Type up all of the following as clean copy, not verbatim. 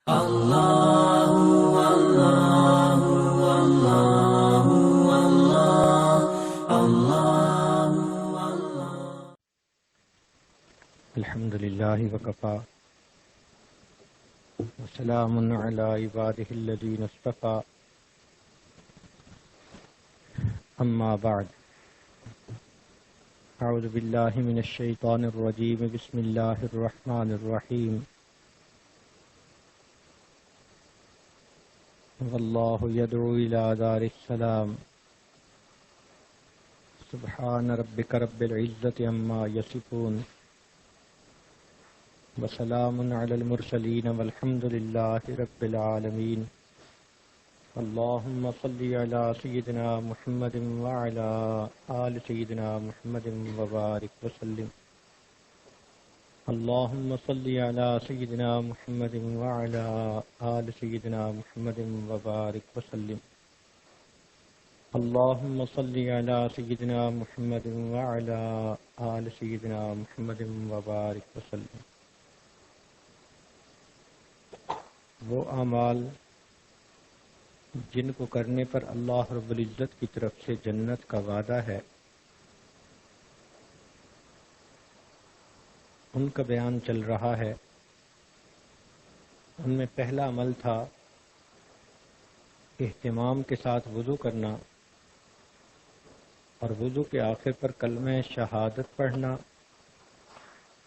الله والله والله والله الله والله. الحمد لله وكفى وسلام على عباده الذين اصطفى أما بعد أعوذ بالله من الشيطان الرجيم بسم الله الرحمن الرحيم والله يدعو إلى دار السلام سبحان ربك رب العزة عما يصفون وسلام على المرسلين والحمد لله رب العالمين. اللهم صل على سيدنا محمد وعلى آل سيدنا محمد وبارك وسلم. اللهم صل على سيدنا محمد وعلى آل سيدنا محمد وبارك وسلم. اللهم صل على سيدنا محمد وعلى آل سيدنا محمد وبارك وسلم. وہ اعمال جن کو کرنے پر اللہ رب العزت کی طرف سے جنت کا وعدہ ہے، ان کا بیان چل رہا ہے. ان میں پہلا عمل تھا اہتمام کے ساتھ وضو کرنا اور وضو کے آخر پر کلمہ شہادت پڑھنا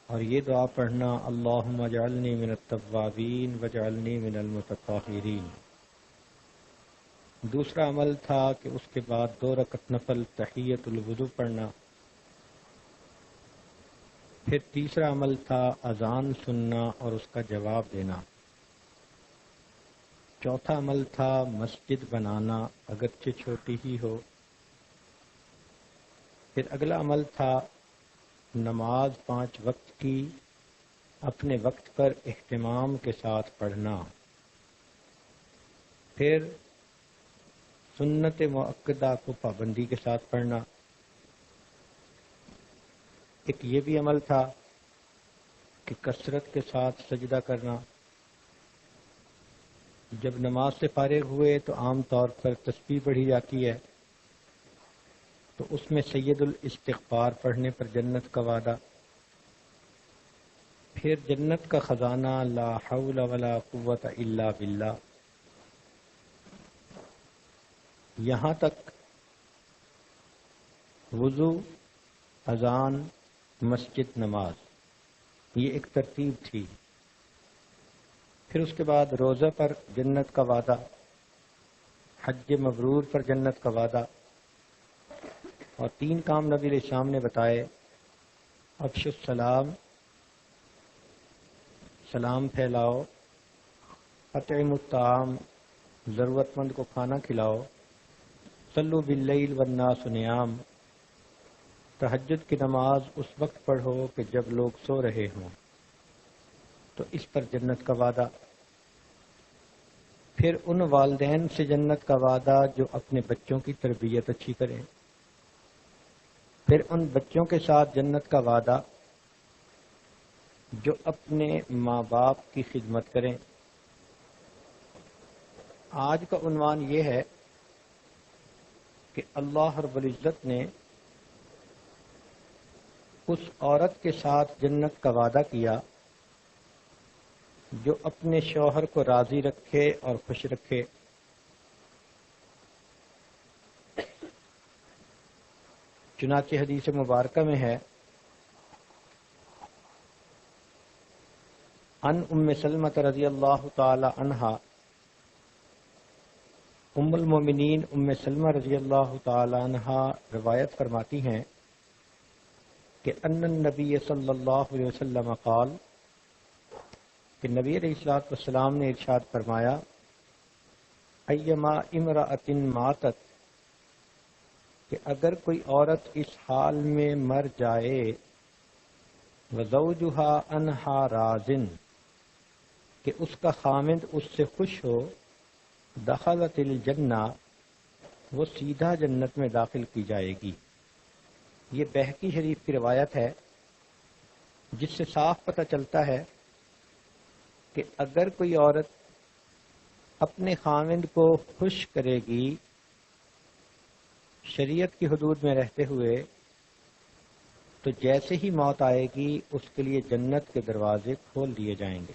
اور یہ دعا پڑھنا، اللہم اجعلنی من التوابین واجعلنی من المتطہرین. دوسرا عمل تھا کہ اس کے بعد 2 رکعت نفل تحیۃ الوضو پڑھنا. پھر تیسرا عمل تھا اذان سننا اور اس کا جواب دینا. چوتھا عمل تھا مسجد بنانا اگرچہ چھوٹی ہی ہو. پھر اگلا عمل تھا نماز 5 وقت کی اپنے وقت پر اہتمام کے ساتھ پڑھنا. پھر سنت مؤکدہ کو پابندی کے ساتھ پڑھنا. ایک یہ بھی عمل تھا کہ کثرت کے ساتھ سجدہ کرنا. جب نماز سے فارغ ہوئے تو عام طور پر تسبیح پڑھی جاتی ہے، تو اس میں سید الاستغفار پڑھنے پر جنت کا وعدہ. پھر جنت کا خزانہ لا حول ولا قوت الا باللہ. یہاں تک وضو، اذان، مسجد، نماز، یہ ایک ترتیب تھی. پھر اس کے بعد روزہ پر جنت کا وعدہ، حج مبرور پر جنت کا وعدہ، اور 3 کام نبی علیہ السلام نے بتائے: افشوا السلام، سلام پھیلاؤ، اطعموا الطعام، ضرورت مند کو کھانا کھلاؤ، صلوا باللیل والناس نیام، تہجد کی نماز اس وقت پڑھو کہ جب لوگ سو رہے ہوں. تو اس پر جنت کا وعدہ. پھر ان والدین سے جنت کا وعدہ جو اپنے بچوں کی تربیت اچھی کریں. پھر ان بچوں کے ساتھ جنت کا وعدہ جو اپنے ماں باپ کی خدمت کریں. آج کا عنوان یہ ہے کہ اللہ رب العزت نے اس عورت کے ساتھ جنت کا وعدہ کیا جو اپنے شوہر کو راضی رکھے اور خوش رکھے. چنانچہ حدیث مبارکہ میں ہے: ان ام سلمۃ رضی اللہ تعالی عنہا، ام المومنین ام سلمہ رضی اللہ تعالی عنہا روایت فرماتی ہیں کہ ان النبی صلی اللہ علیہ وسلم قال، کہ نبی علیہ الصلوۃ والسلام نے ارشاد فرمایا: ایما امرأۃ ماتت، کہ اگر کوئی عورت اس حال میں مر جائے، وزوجها عنها راض، کہ اس کا خامند اس سے خوش ہو، دخلت الجنہ، وہ سیدھا جنت میں داخل کی جائے گی. یہ بہقی شریف کی روایت ہے، جس سے صاف پتہ چلتا ہے کہ اگر کوئی عورت اپنے خاوند کو خوش کرے گی شریعت کی حدود میں رہتے ہوئے، تو جیسے ہی موت آئے گی اس کے لیے جنت کے دروازے کھول دیے جائیں گے۔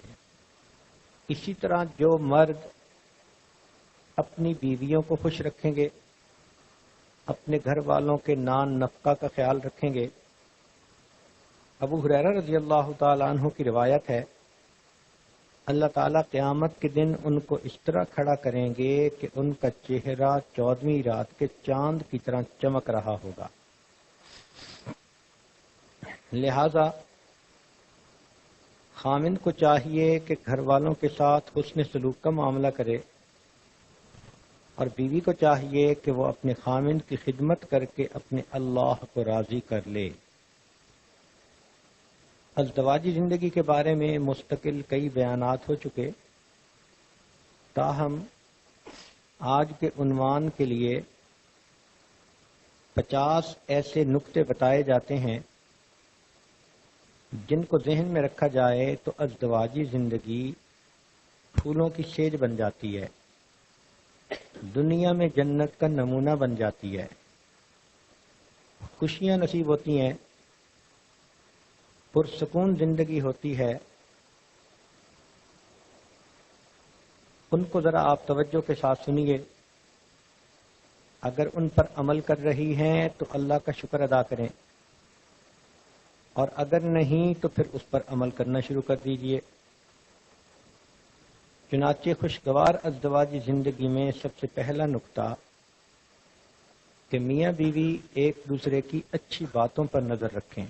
اسی طرح جو مرد اپنی بیویوں کو خوش رکھیں گے، اپنے گھر والوں کے نان نفقہ کا خیال رکھیں گے، ابو ہریرہ رضی اللہ تعالی عنہ کی روایت ہے، اللہ تعالیٰ قیامت کے دن ان کو اس طرح کھڑا کریں گے کہ ان کا چہرہ 14ویں رات کے چاند کی طرح چمک رہا ہوگا۔ لہذا خاوند کو چاہیے کہ گھر والوں کے ساتھ حسن سلوک کا معاملہ کرے، اور بیوی کو چاہیے کہ وہ اپنے خاوند کی خدمت کر کے اپنے اللہ کو راضی کر لے۔ ازدواجی زندگی کے بارے میں مستقل کئی بیانات ہو چکے، تاہم آج کے عنوان کے لیے 50 ایسے نکتے بتائے جاتے ہیں جن کو ذہن میں رکھا جائے تو ازدواجی زندگی پھولوں کی سیج بن جاتی ہے، دنیا میں جنت کا نمونہ بن جاتی ہے، خوشیاں نصیب ہوتی ہیں، پرسکون زندگی ہوتی ہے۔ ان کو ذرا آپ توجہ کے ساتھ سنیے، اگر ان پر عمل کر رہی ہیں تو اللہ کا شکر ادا کریں، اور اگر نہیں تو پھر اس پر عمل کرنا شروع کر دیجئے۔ چنانچہ خوشگوار ازدواجی زندگی میں سب سے پہلا نقطہ کہ میاں بیوی ایک دوسرے کی اچھی باتوں پر نظر رکھیں۔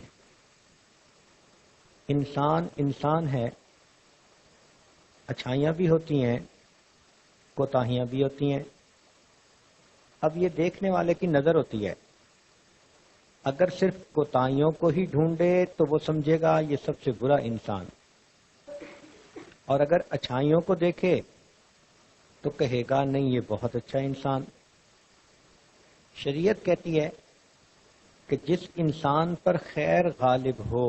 انسان انسان ہے، اچھائیاں بھی ہوتی ہیں، کوتاہیاں بھی ہوتی ہیں۔ اب یہ دیکھنے والے کی نظر ہوتی ہے، اگر صرف کوتاہیوں کو ہی ڈھونڈے تو وہ سمجھے گا یہ سب سے برا انسان، اور اگر اچھائیوں کو دیکھے تو کہے گا نہیں یہ بہت اچھا انسان۔ شریعت کہتی ہے کہ جس انسان پر خیر غالب ہو،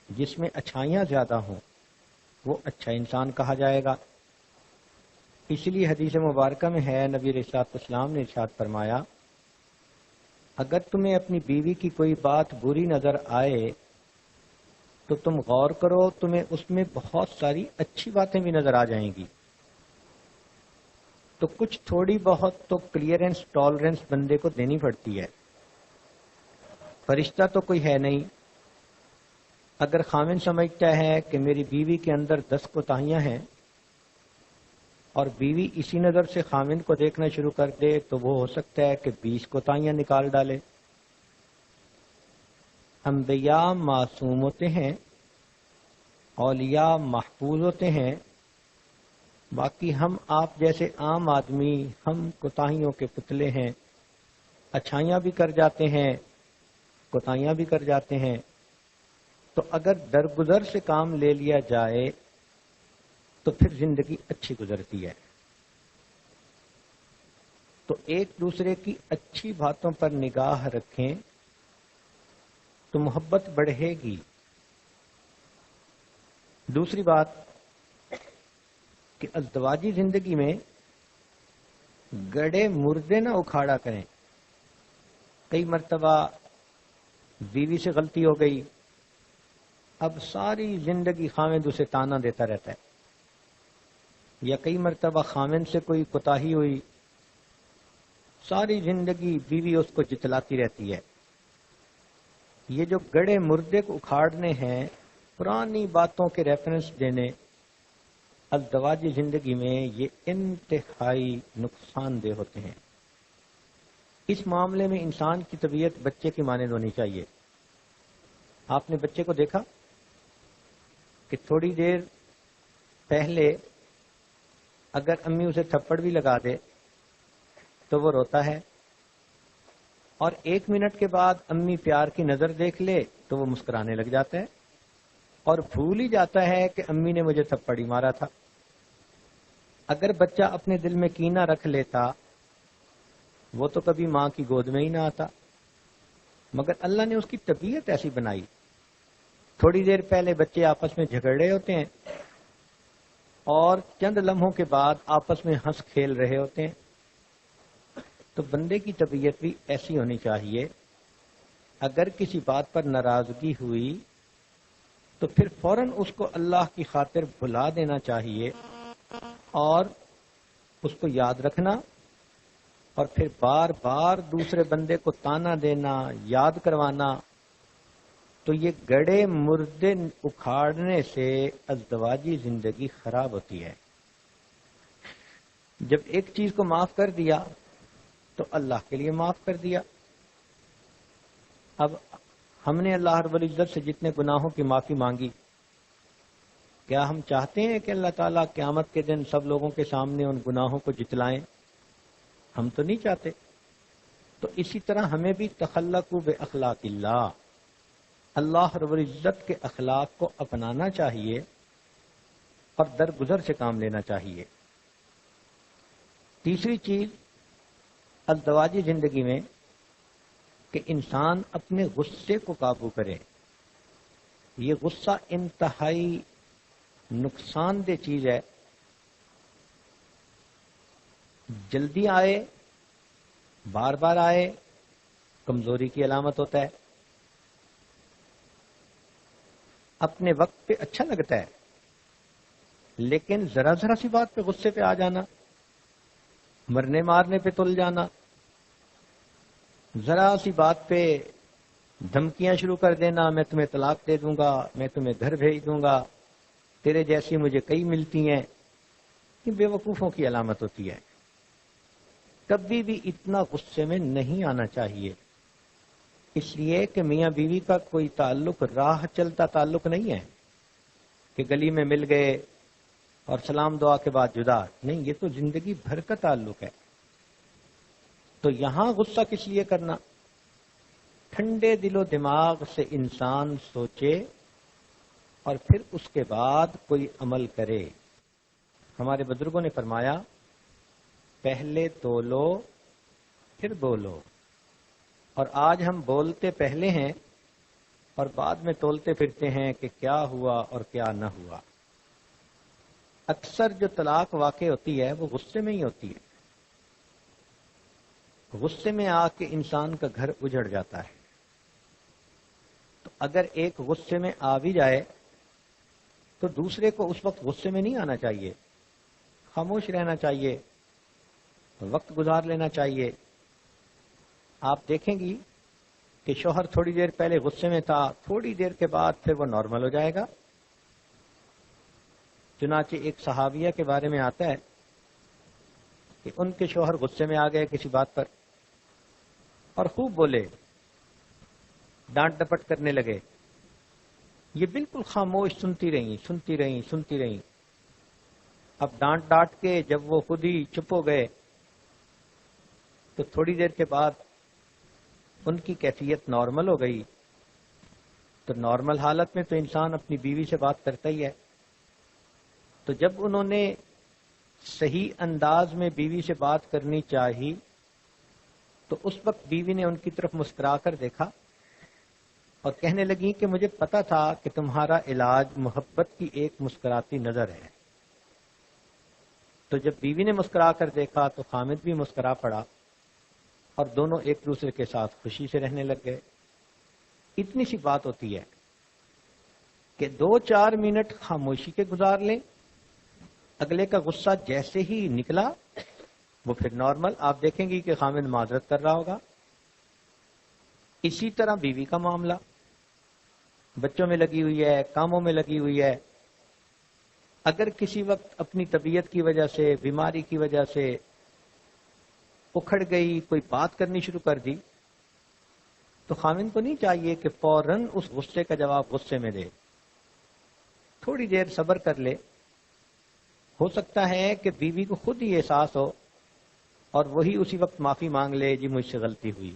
جس میں اچھائیاں زیادہ ہوں، وہ اچھا انسان کہا جائے گا۔ اس لیے حدیث مبارکہ میں ہے، نبی علیہ الصلوۃ والسلام نے ارشاد فرمایا، اگر تمہیں اپنی بیوی کی کوئی بات بری نظر آئے تو تم غور کرو، تمہیں اس میں بہت ساری اچھی باتیں بھی نظر آ جائیں گی۔ تو کچھ تھوڑی بہت تو کلیئرنس ٹالرنس بندے کو دینی پڑتی ہے، فرشتہ تو کوئی ہے نہیں۔ اگر خاوند سمجھتا ہے کہ میری بیوی کے اندر 10 کوتاہیاں ہیں، اور بیوی اسی نظر سے خاوند کو دیکھنا شروع کر دے تو وہ ہو سکتا ہے کہ 20 کوتاہیاں نکال ڈالے۔ انبیاء معصوم ہوتے ہیں، اولیاء محفوظ ہوتے ہیں، باقی ہم آپ جیسے عام آدمی ہم کوتاہیوں کے پتلے ہیں، اچھائیاں بھی کر جاتے ہیں، کوتاہیاں بھی کر جاتے ہیں۔ تو اگر درگزر سے کام لے لیا جائے تو پھر زندگی اچھی گزرتی ہے۔ تو ایک دوسرے کی اچھی باتوں پر نگاہ رکھیں تو محبت بڑھے گی۔ دوسری بات کہ ازدواجی زندگی میں گڑے مردے نہ اکھاڑا کریں۔ کئی مرتبہ بیوی سے غلطی ہو گئی، اب ساری زندگی خاوند اسے تانا دیتا رہتا ہے، یا کئی مرتبہ خاوند سے کوئی کوتاہی ہوئی، ساری زندگی بیوی اس کو جتلاتی رہتی ہے۔ یہ جو گڑے مردے کو اکھاڑنے ہیں، پرانی باتوں کے ریفرنس دینے، ازدواجی زندگی میں یہ انتہائی نقصان دہ ہوتے ہیں۔ اس معاملے میں انسان کی طبیعت بچے کی مانند ہونی چاہیے۔ آپ نے بچے کو دیکھا کہ تھوڑی دیر پہلے اگر امی اسے تھپڑ بھی لگا دے تو وہ روتا ہے، اور 1 منٹ کے بعد امی پیار کی نظر دیکھ لے تو وہ مسکرانے لگ جاتا ہے، اور بھول ہی جاتا ہے کہ امی نے مجھے تھپڑ ہی مارا تھا۔ اگر بچہ اپنے دل میں کینہ رکھ لیتا وہ تو کبھی ماں کی گود میں ہی نہ آتا، مگر اللہ نے اس کی طبیعت ایسی بنائی۔ تھوڑی دیر پہلے بچے آپس میں جھگڑ رہے ہوتے ہیں، اور چند لمحوں کے بعد آپس میں ہنس کھیل رہے ہوتے ہیں، تو بندے کی طبیعت بھی ایسی ہونی چاہیے، اگر کسی بات پر ناراضگی ہوئی تو پھر فوراً اس کو اللہ کی خاطر بھلا دینا چاہیے اور اس کو یاد رکھنا، اور پھر بار بار دوسرے بندے کو تانا دینا، یاد کروانا، تو یہ گڑے مردے اکھاڑنے سے ازدواجی زندگی خراب ہوتی ہے۔ جب ایک چیز کو معاف کر دیا تو اللہ کے لیے معاف کر دیا۔ اب ہم نے اللہ رب العزت سے جتنے گناہوں کی معافی مانگی، کیا ہم چاہتے ہیں کہ اللہ تعالیٰ قیامت کے دن سب لوگوں کے سامنے ان گناہوں کو جتلائیں؟ ہم تو نہیں چاہتے۔ تو اسی طرح ہمیں بھی تخلقوا باخلاق اللہ، اللہ رب العزت کے اخلاق کو اپنانا چاہیے اور درگزر سے کام لینا چاہیے۔ تیسری چیز ازدواجی زندگی میں کہ انسان اپنے غصے کو قابو کرے۔ یہ غصہ انتہائی نقصان دہ چیز ہے، جلدی آئے، بار بار آئے، کمزوری کی علامت ہوتا ہے۔ اپنے وقت پہ اچھا لگتا ہے، لیکن ذرا ذرا سی بات پہ غصے پہ آ جانا، مرنے مارنے پہ تل جانا، ذرا سی بات پہ دھمکیاں شروع کر دینا، میں تمہیں طلاق دے دوں گا، میں تمہیں گھر بھیج دوں گا، تیرے جیسی مجھے کئی ملتی ہیں، یہ بے وقوفوں کی علامت ہوتی ہے۔ کبھی بھی اتنا غصے میں نہیں آنا چاہیے، اس لیے کہ میاں بیوی کا کوئی تعلق راہ چلتا تعلق نہیں ہے کہ گلی میں مل گئے اور سلام دعا کے بعد جدا، نہیں، یہ تو زندگی بھر کا تعلق ہے۔ تو یہاں غصہ کس لیے کرنا؟ ٹھنڈے دل و دماغ سے انسان سوچے اور پھر اس کے بعد کوئی عمل کرے۔ ہمارے بزرگوں نے فرمایا، پہلے تولو پھر بولو، اور آج ہم بولتے پہلے ہیں اور بعد میں تولتے پھرتے ہیں کہ کیا ہوا اور کیا نہ ہوا۔ اکثر جو طلاق واقع ہوتی ہے وہ غصے میں ہی ہوتی ہے، غصے میں آ کے انسان کا گھر اجڑ جاتا ہے۔ تو اگر ایک غصے میں آ بھی جائے تو دوسرے کو اس وقت غصے میں نہیں آنا چاہیے، خاموش رہنا چاہیے، وقت گزار لینا چاہیے۔ آپ دیکھیں گی کہ شوہر تھوڑی دیر پہلے غصے میں تھا، تھوڑی دیر کے بعد پھر وہ نارمل ہو جائے گا۔ چنانچہ ایک صحابیہ کے بارے میں آتا ہے کہ ان کے شوہر غصے میں آ گئے کسی بات پر اور خوب بولے، ڈانٹ ڈپٹ کرنے لگے، یہ بالکل خاموش سنتی رہیں۔ اب ڈانٹ ڈانٹ کے جب وہ خود ہی چپ ہو گئے تو تھوڑی دیر کے بعد ان کی کیفیت نارمل ہو گئی۔ تو نارمل حالت میں تو انسان اپنی بیوی سے بات کرتا ہی ہے۔ تو جب انہوں نے صحیح انداز میں بیوی سے بات کرنی چاہی تو اس وقت بیوی نے ان کی طرف مسکرا کر دیکھا اور کہنے لگی کہ مجھے پتا تھا کہ تمہارا علاج محبت کی ایک مسکراتی نظر ہے۔ تو جب بیوی نے مسکرا کر دیکھا تو خامد بھی مسکرا پڑا اور دونوں ایک دوسرے کے ساتھ خوشی سے رہنے لگ گئے۔ اتنی سی بات ہوتی ہے کہ 2-4 منٹ خاموشی کے گزار لیں، اگلے کا غصہ جیسے ہی نکلا وہ پھر نارمل، آپ دیکھیں گی کہ خامد معذرت کر رہا ہوگا۔ اسی طرح بیوی کا معاملہ، بچوں میں لگی ہوئی ہے، کاموں میں لگی ہوئی ہے، اگر کسی وقت اپنی طبیعت کی وجہ سے، بیماری کی وجہ سے اکھڑ گئی، کوئی بات کرنی شروع کر دی، تو خامن کو نہیں چاہیے کہ فوراً اس غصے کا جواب غصے میں دے، تھوڑی دیر صبر کر لے۔ ہو سکتا ہے کہ بیوی کو خود ہی احساس ہو اور وہی اسی وقت معافی مانگ لے، جی مجھ سے غلطی ہوئی۔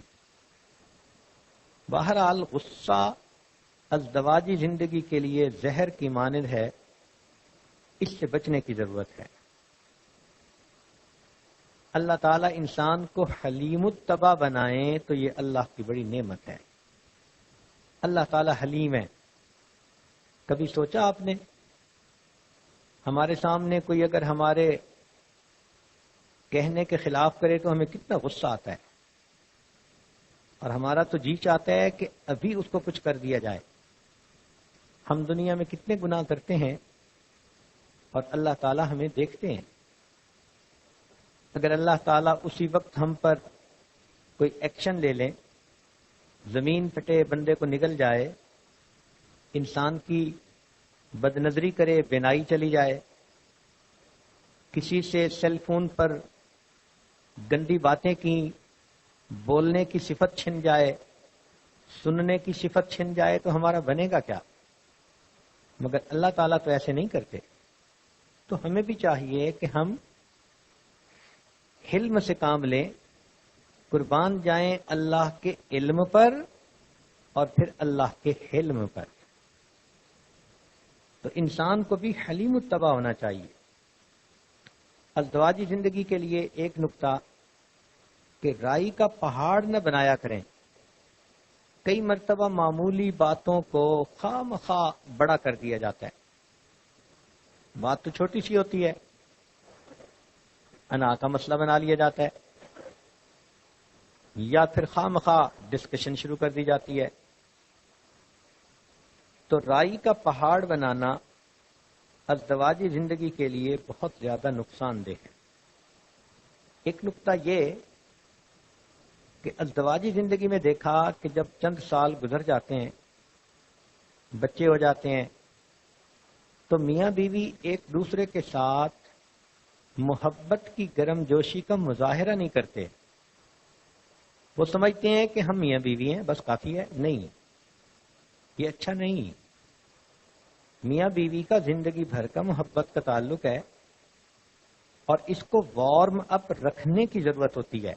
بہرحال غصہ ازدواجی زندگی کے لیے زہر کی مانند ہے، اس سے بچنے کی ضرورت ہے۔ اللہ تعالیٰ انسان کو حلیم الطبع بنائے تو یہ اللہ کی بڑی نعمت ہے۔ اللہ تعالیٰ حلیم ہے۔ کبھی سوچا آپ نے ہمارے سامنے کوئی اگر ہمارے کہنے کے خلاف کرے تو ہمیں کتنا غصہ آتا ہے، اور ہمارا تو جی چاہتا ہے کہ ابھی اس کو کچھ کر دیا جائے۔ ہم دنیا میں کتنے گناہ کرتے ہیں اور اللہ تعالیٰ ہمیں دیکھتے ہیں۔ اگر اللہ تعالیٰ اسی وقت ہم پر کوئی ایکشن لے لیں، زمین پھٹے، بندے کو نگل جائے، انسان کی بد نظری کرے، بینائی چلی جائے، کسی سے سیل فون پر گندی باتیں کی، بولنے کی صفت چھن جائے، سننے کی صفت چھن جائے، تو ہمارا بنے گا کیا؟ مگر اللہ تعالیٰ تو ایسے نہیں کرتے۔ تو ہمیں بھی چاہیے کہ ہم حلم سے کام لیں، قربان جائیں اللہ کے علم پر اور پھر اللہ کے حلم پر۔ تو انسان کو بھی حلیم الطبع ہونا چاہیے۔ ازدواجی زندگی کے لیے ایک نقطہ کہ رائی کا پہاڑ نہ بنایا کریں۔ کئی مرتبہ معمولی باتوں کو خواہ مخواہ بڑا کر دیا جاتا ہے۔ بات تو چھوٹی سی ہوتی ہے، انا کا مسئلہ بنا لیا جاتا ہے، یا پھر خواہ مخواہ ڈسکشن شروع کر دی جاتی ہے۔ تو رائی کا پہاڑ بنانا ازدواجی زندگی کے لیے بہت زیادہ نقصان دہ ہے۔ ایک نقطہ یہ کہ ازدواجی زندگی میں دیکھا کہ جب چند سال گزر جاتے ہیں، بچے ہو جاتے ہیں، تو میاں بیوی ایک دوسرے کے ساتھ محبت کی گرم جوشی کا مظاہرہ نہیں کرتے۔ وہ سمجھتے ہیں کہ ہم میاں بیوی ہیں، بس کافی ہے۔ نہیں، یہ اچھا نہیں۔ میاں بیوی کا زندگی بھر کا محبت کا تعلق ہے، اور اس کو وارم اپ رکھنے کی ضرورت ہوتی ہے۔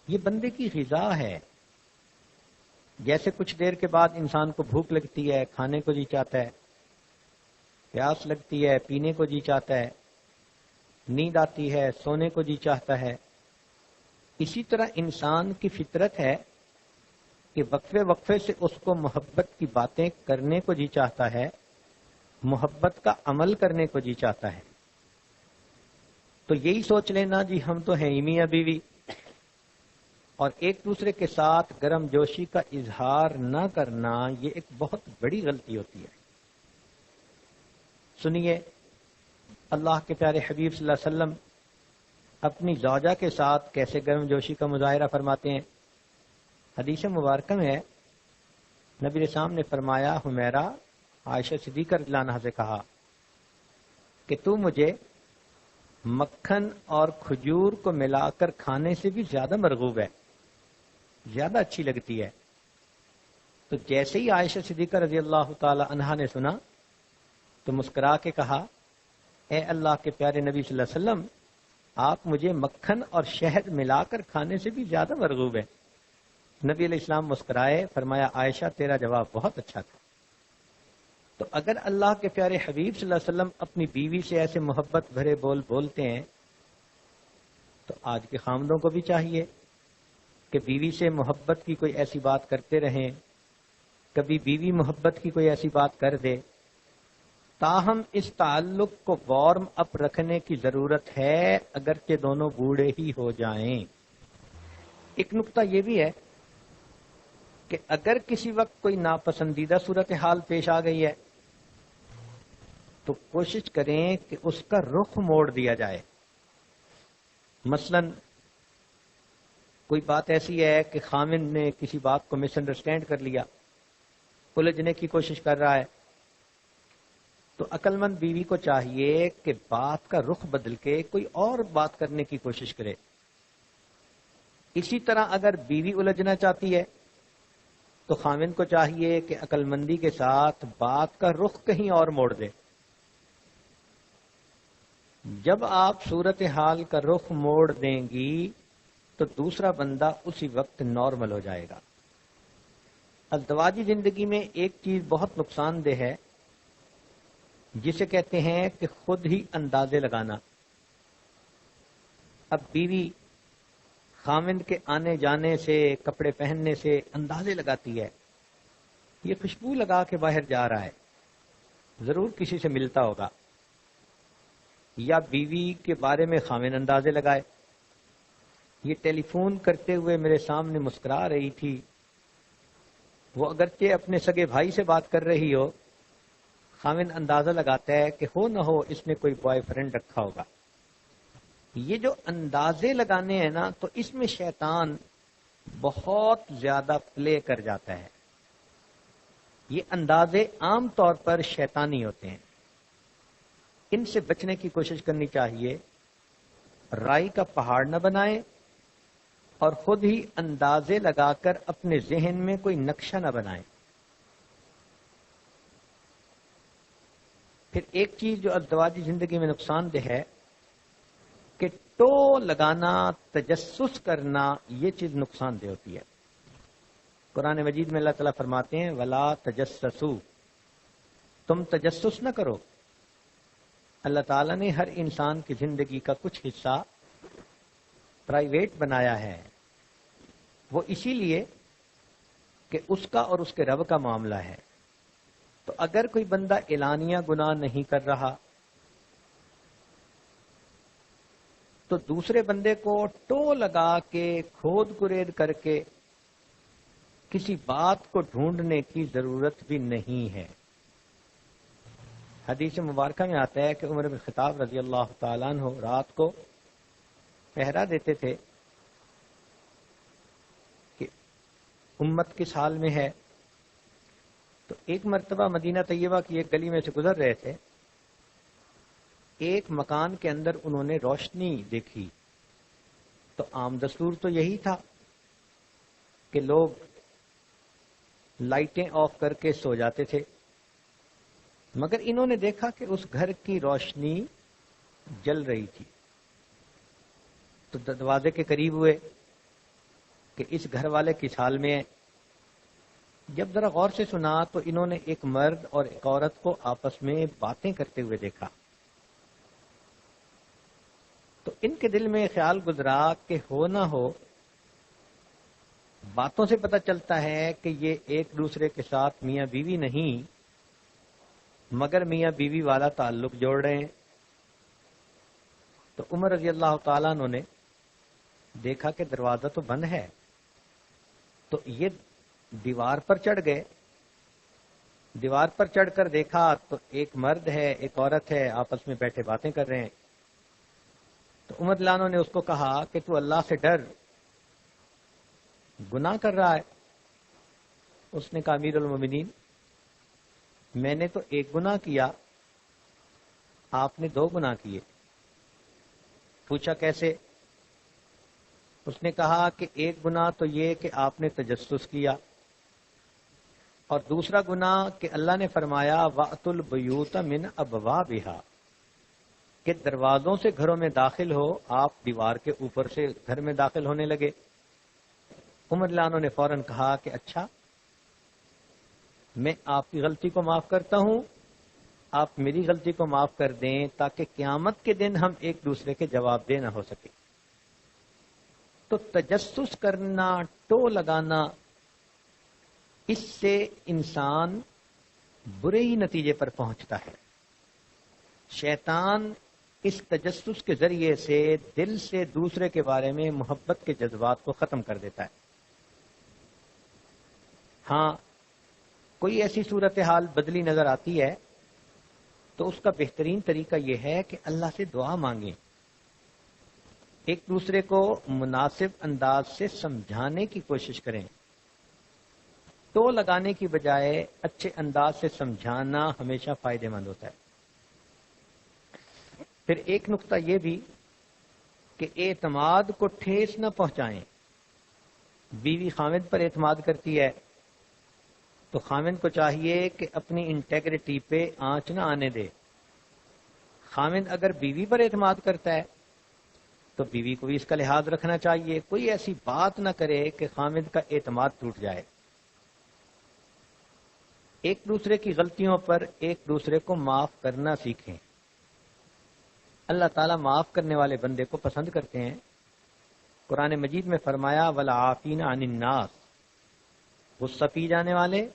یہ بندے کی غذا ہے۔ جیسے کچھ دیر کے بعد انسان کو بھوک لگتی ہے، کھانے کو جی چاہتا ہے، پیاس لگتی ہے، پینے کو جی چاہتا ہے، نیند آتی ہے، سونے کو جی چاہتا ہے۔ اسی طرح انسان کی فطرت ہے کہ وقفے وقفے سے اس کو محبت کی باتیں کرنے کو جی چاہتا ہے، محبت کا عمل کرنے کو جی چاہتا ہے۔ تو یہی سوچ لینا جی ہم تو ہیں ہی میاں بیوی، اور ایک دوسرے کے ساتھ گرم جوشی کا اظہار نہ کرنا، یہ ایک بہت بڑی غلطی ہوتی ہے۔ سنیے اللہ کے پیارے حبیب صلی اللہ علیہ وسلم اپنی زوجہ کے ساتھ کیسے گرم جوشی کا مظاہرہ فرماتے ہیں۔ حدیث مبارکہ میں ہے، نبی اسلام نے فرمایا، حمیرہ عائشہ صدیقہ رضی اللہ عنہا سے کہا کہ تو مجھے مکھن اور کھجور کو ملا کر کھانے سے بھی زیادہ مرغوب ہے، زیادہ اچھی لگتی ہے۔ تو جیسے ہی عائشہ صدیقہ رضی اللہ تعالی عنہا نے سنا تو مسکرا کے کہا، اے اللہ کے پیارے نبی صلی اللہ علیہ وسلم، آپ مجھے مکھن اور شہد ملا کر کھانے سے بھی زیادہ مرغوب ہے۔ نبی علیہ السلام مسکرائے، فرمایا، عائشہ تیرا جواب بہت اچھا تھا۔ تو اگر اللہ کے پیارے حبیب صلی اللہ علیہ وسلم اپنی بیوی سے ایسے محبت بھرے بول بولتے ہیں، تو آج کے خامدوں کو بھی چاہیے کہ بیوی سے محبت کی کوئی ایسی بات کرتے رہیں، کبھی بیوی محبت کی کوئی ایسی بات کر دے۔ تاہم اس تعلق کو وارم اپ رکھنے کی ضرورت ہے، اگرچہ دونوں بوڑھے ہی ہو جائیں۔ ایک نقطہ یہ بھی ہے کہ اگر کسی وقت کوئی ناپسندیدہ صورتحال پیش آ گئی ہے تو کوشش کریں کہ اس کا رخ موڑ دیا جائے۔ مثلا کوئی بات ایسی ہے کہ خامند نے کسی بات کو مس انڈرسٹینڈ کر لیا، الجھنے کی کوشش کر رہا ہے، تو عقل مند بیوی کو چاہیے کہ بات کا رخ بدل کے کوئی اور بات کرنے کی کوشش کرے۔ اسی طرح اگر بیوی الجھنا چاہتی ہے تو خامند کو چاہیے کہ عقل مندی کے ساتھ بات کا رخ کہیں اور موڑ دے۔ جب آپ صورتحال کا رخ موڑ دیں گی تو دوسرا بندہ اسی وقت نارمل ہو جائے گا۔ ازدواجی زندگی میں ایک چیز بہت نقصان دہ ہے، جسے کہتے ہیں کہ خود ہی اندازے لگانا۔ اب بیوی خامند کے آنے جانے سے، کپڑے پہننے سے اندازے لگاتی ہے، یہ خوشبو لگا کے باہر جا رہا ہے، ضرور کسی سے ملتا ہوگا، یا بیوی کے بارے میں خامن اندازے لگائے، یہ ٹیلی فون کرتے ہوئے میرے سامنے مسکرا رہی تھی، وہ اگرچہ اپنے سگے بھائی سے بات کر رہی ہو، خامن اندازہ لگاتا ہے کہ ہو نہ ہو اس نے کوئی بوائے فرینڈ رکھا ہوگا۔ یہ جو اندازے لگانے ہیں نا، تو اس میں شیطان بہت زیادہ پلے کر جاتا ہے۔ یہ اندازے عام طور پر شیطانی ہوتے ہیں، ان سے بچنے کی کوشش کرنی چاہیے۔ رائی کا پہاڑ نہ بنائیں اور خود ہی اندازے لگا کر اپنے ذہن میں کوئی نقشہ نہ بنائیں۔ پھر ایک چیز جو ازدواجی زندگی میں نقصان دہ ہے کہ ٹو لگانا، تجسس کرنا، یہ چیز نقصان دہ ہوتی ہے۔ قرآن مجید میں اللہ تعالیٰ فرماتے ہیں وَلَا تَجَسَّسُوا، تم تجسس نہ کرو۔ اللہ تعالیٰ نے ہر انسان کی زندگی کا کچھ حصہ پرائیویٹ بنایا ہے، وہ اسی لیے کہ اس کا اور اس کے رب کا معاملہ ہے۔ تو اگر کوئی بندہ اعلانیہ گناہ نہیں کر رہا تو دوسرے بندے کو ٹو لگا کے، کھود کرید کر کے کسی بات کو ڈھونڈنے کی ضرورت بھی نہیں ہے۔ حدیث مبارکہ میں آتا ہے کہ عمر بن خطاب رضی اللہ تعالیٰ عنہ رات کو پہرا دیتے تھے کہ امت کس حال میں ہے۔ تو ایک مرتبہ مدینہ طیبہ کی ایک گلی میں سے گزر رہے تھے، ایک مکان کے اندر انہوں نے روشنی دیکھی۔ تو عام دستور تو یہی تھا کہ لوگ لائٹیں آف کر کے سو جاتے تھے، مگر انہوں نے دیکھا کہ اس گھر کی روشنی جل رہی تھی۔ تو دروازے کے قریب ہوئے کہ اس گھر والے کس حال میں ہے۔ جب ذرا غور سے سنا تو انہوں نے ایک مرد اور ایک عورت کو آپس میں باتیں کرتے ہوئے دیکھا۔ تو ان کے دل میں خیال گزرا کہ ہو نہ ہو باتوں سے پتہ چلتا ہے کہ یہ ایک دوسرے کے ساتھ میاں بیوی نہیں مگر میاں بیوی والا تعلق جوڑ رہے ہیں۔ تو عمر رضی اللہ تعالیٰ عنہ نے دیکھا کہ دروازہ تو بند ہے، تو یہ دیوار پر چڑھ گئے۔ دیوار پر چڑھ کر دیکھا تو ایک مرد ہے، ایک عورت ہے، آپس میں بیٹھے باتیں کر رہے ہیں۔ تو عمر رضی اللہ عنہ نے اس کو کہا کہ تو اللہ سے ڈر، گناہ کر رہا ہے۔ اس نے کہا امیر المومنین، میں نے تو ایک گناہ کیا، آپ نے 2 گناہ کیے۔ پوچھا کیسے؟ اس نے کہا کہ ایک گناہ تو یہ کہ آپ نے تجسس کیا، اور دوسرا گناہ کہ اللہ نے فرمایا وَأْتُوا الْبُيُوتَ مِنْ أَبْوَابِهَا، کہ دروازوں سے گھروں میں داخل ہو، آپ دیوار کے اوپر سے گھر میں داخل ہونے لگے۔ عمر رضی اللہ عنہ نے فوراً کہا کہ اچھا، میں آپ کی غلطی کو معاف کرتا ہوں، آپ میری غلطی کو معاف کر دیں تاکہ قیامت کے دن ہم ایک دوسرے کے جواب دہ نہ ہو سکے۔ تو تجسس کرنا، ٹو لگانا، اس سے انسان برے ہی نتیجے پر پہنچتا ہے۔ شیطان اس تجسس کے ذریعے سے دل سے دوسرے کے بارے میں محبت کے جذبات کو ختم کر دیتا ہے۔ ہاں، کوئی ایسی صورتحال بدلی نظر آتی ہے تو اس کا بہترین طریقہ یہ ہے کہ اللہ سے دعا مانگیں، ایک دوسرے کو مناسب انداز سے سمجھانے کی کوشش کریں۔ تو لگانے کی بجائے اچھے انداز سے سمجھانا ہمیشہ فائدہ مند ہوتا ہے۔ پھر ایک نقطہ یہ بھی کہ اعتماد کو ٹھیس نہ پہنچائیں۔ بیوی خامد پر اعتماد کرتی ہے تو خامد کو چاہیے کہ اپنی انٹیگریٹی پہ آنچ نہ آنے دے۔ خامد اگر بیوی پر اعتماد کرتا ہے تو بیوی کو بھی اس کا لحاظ رکھنا چاہیے، کوئی ایسی بات نہ کرے کہ خامد کا اعتماد ٹوٹ جائے۔ ایک دوسرے کی غلطیوں پر ایک دوسرے کو معاف کرنا سیکھیں۔ اللہ تعالیٰ معاف کرنے والے بندے کو پسند کرتے ہیں۔ قرآن مجید میں فرمایا وَالْعَافِينَ عَنِ النَّاسِ، غصہ پی جانے والے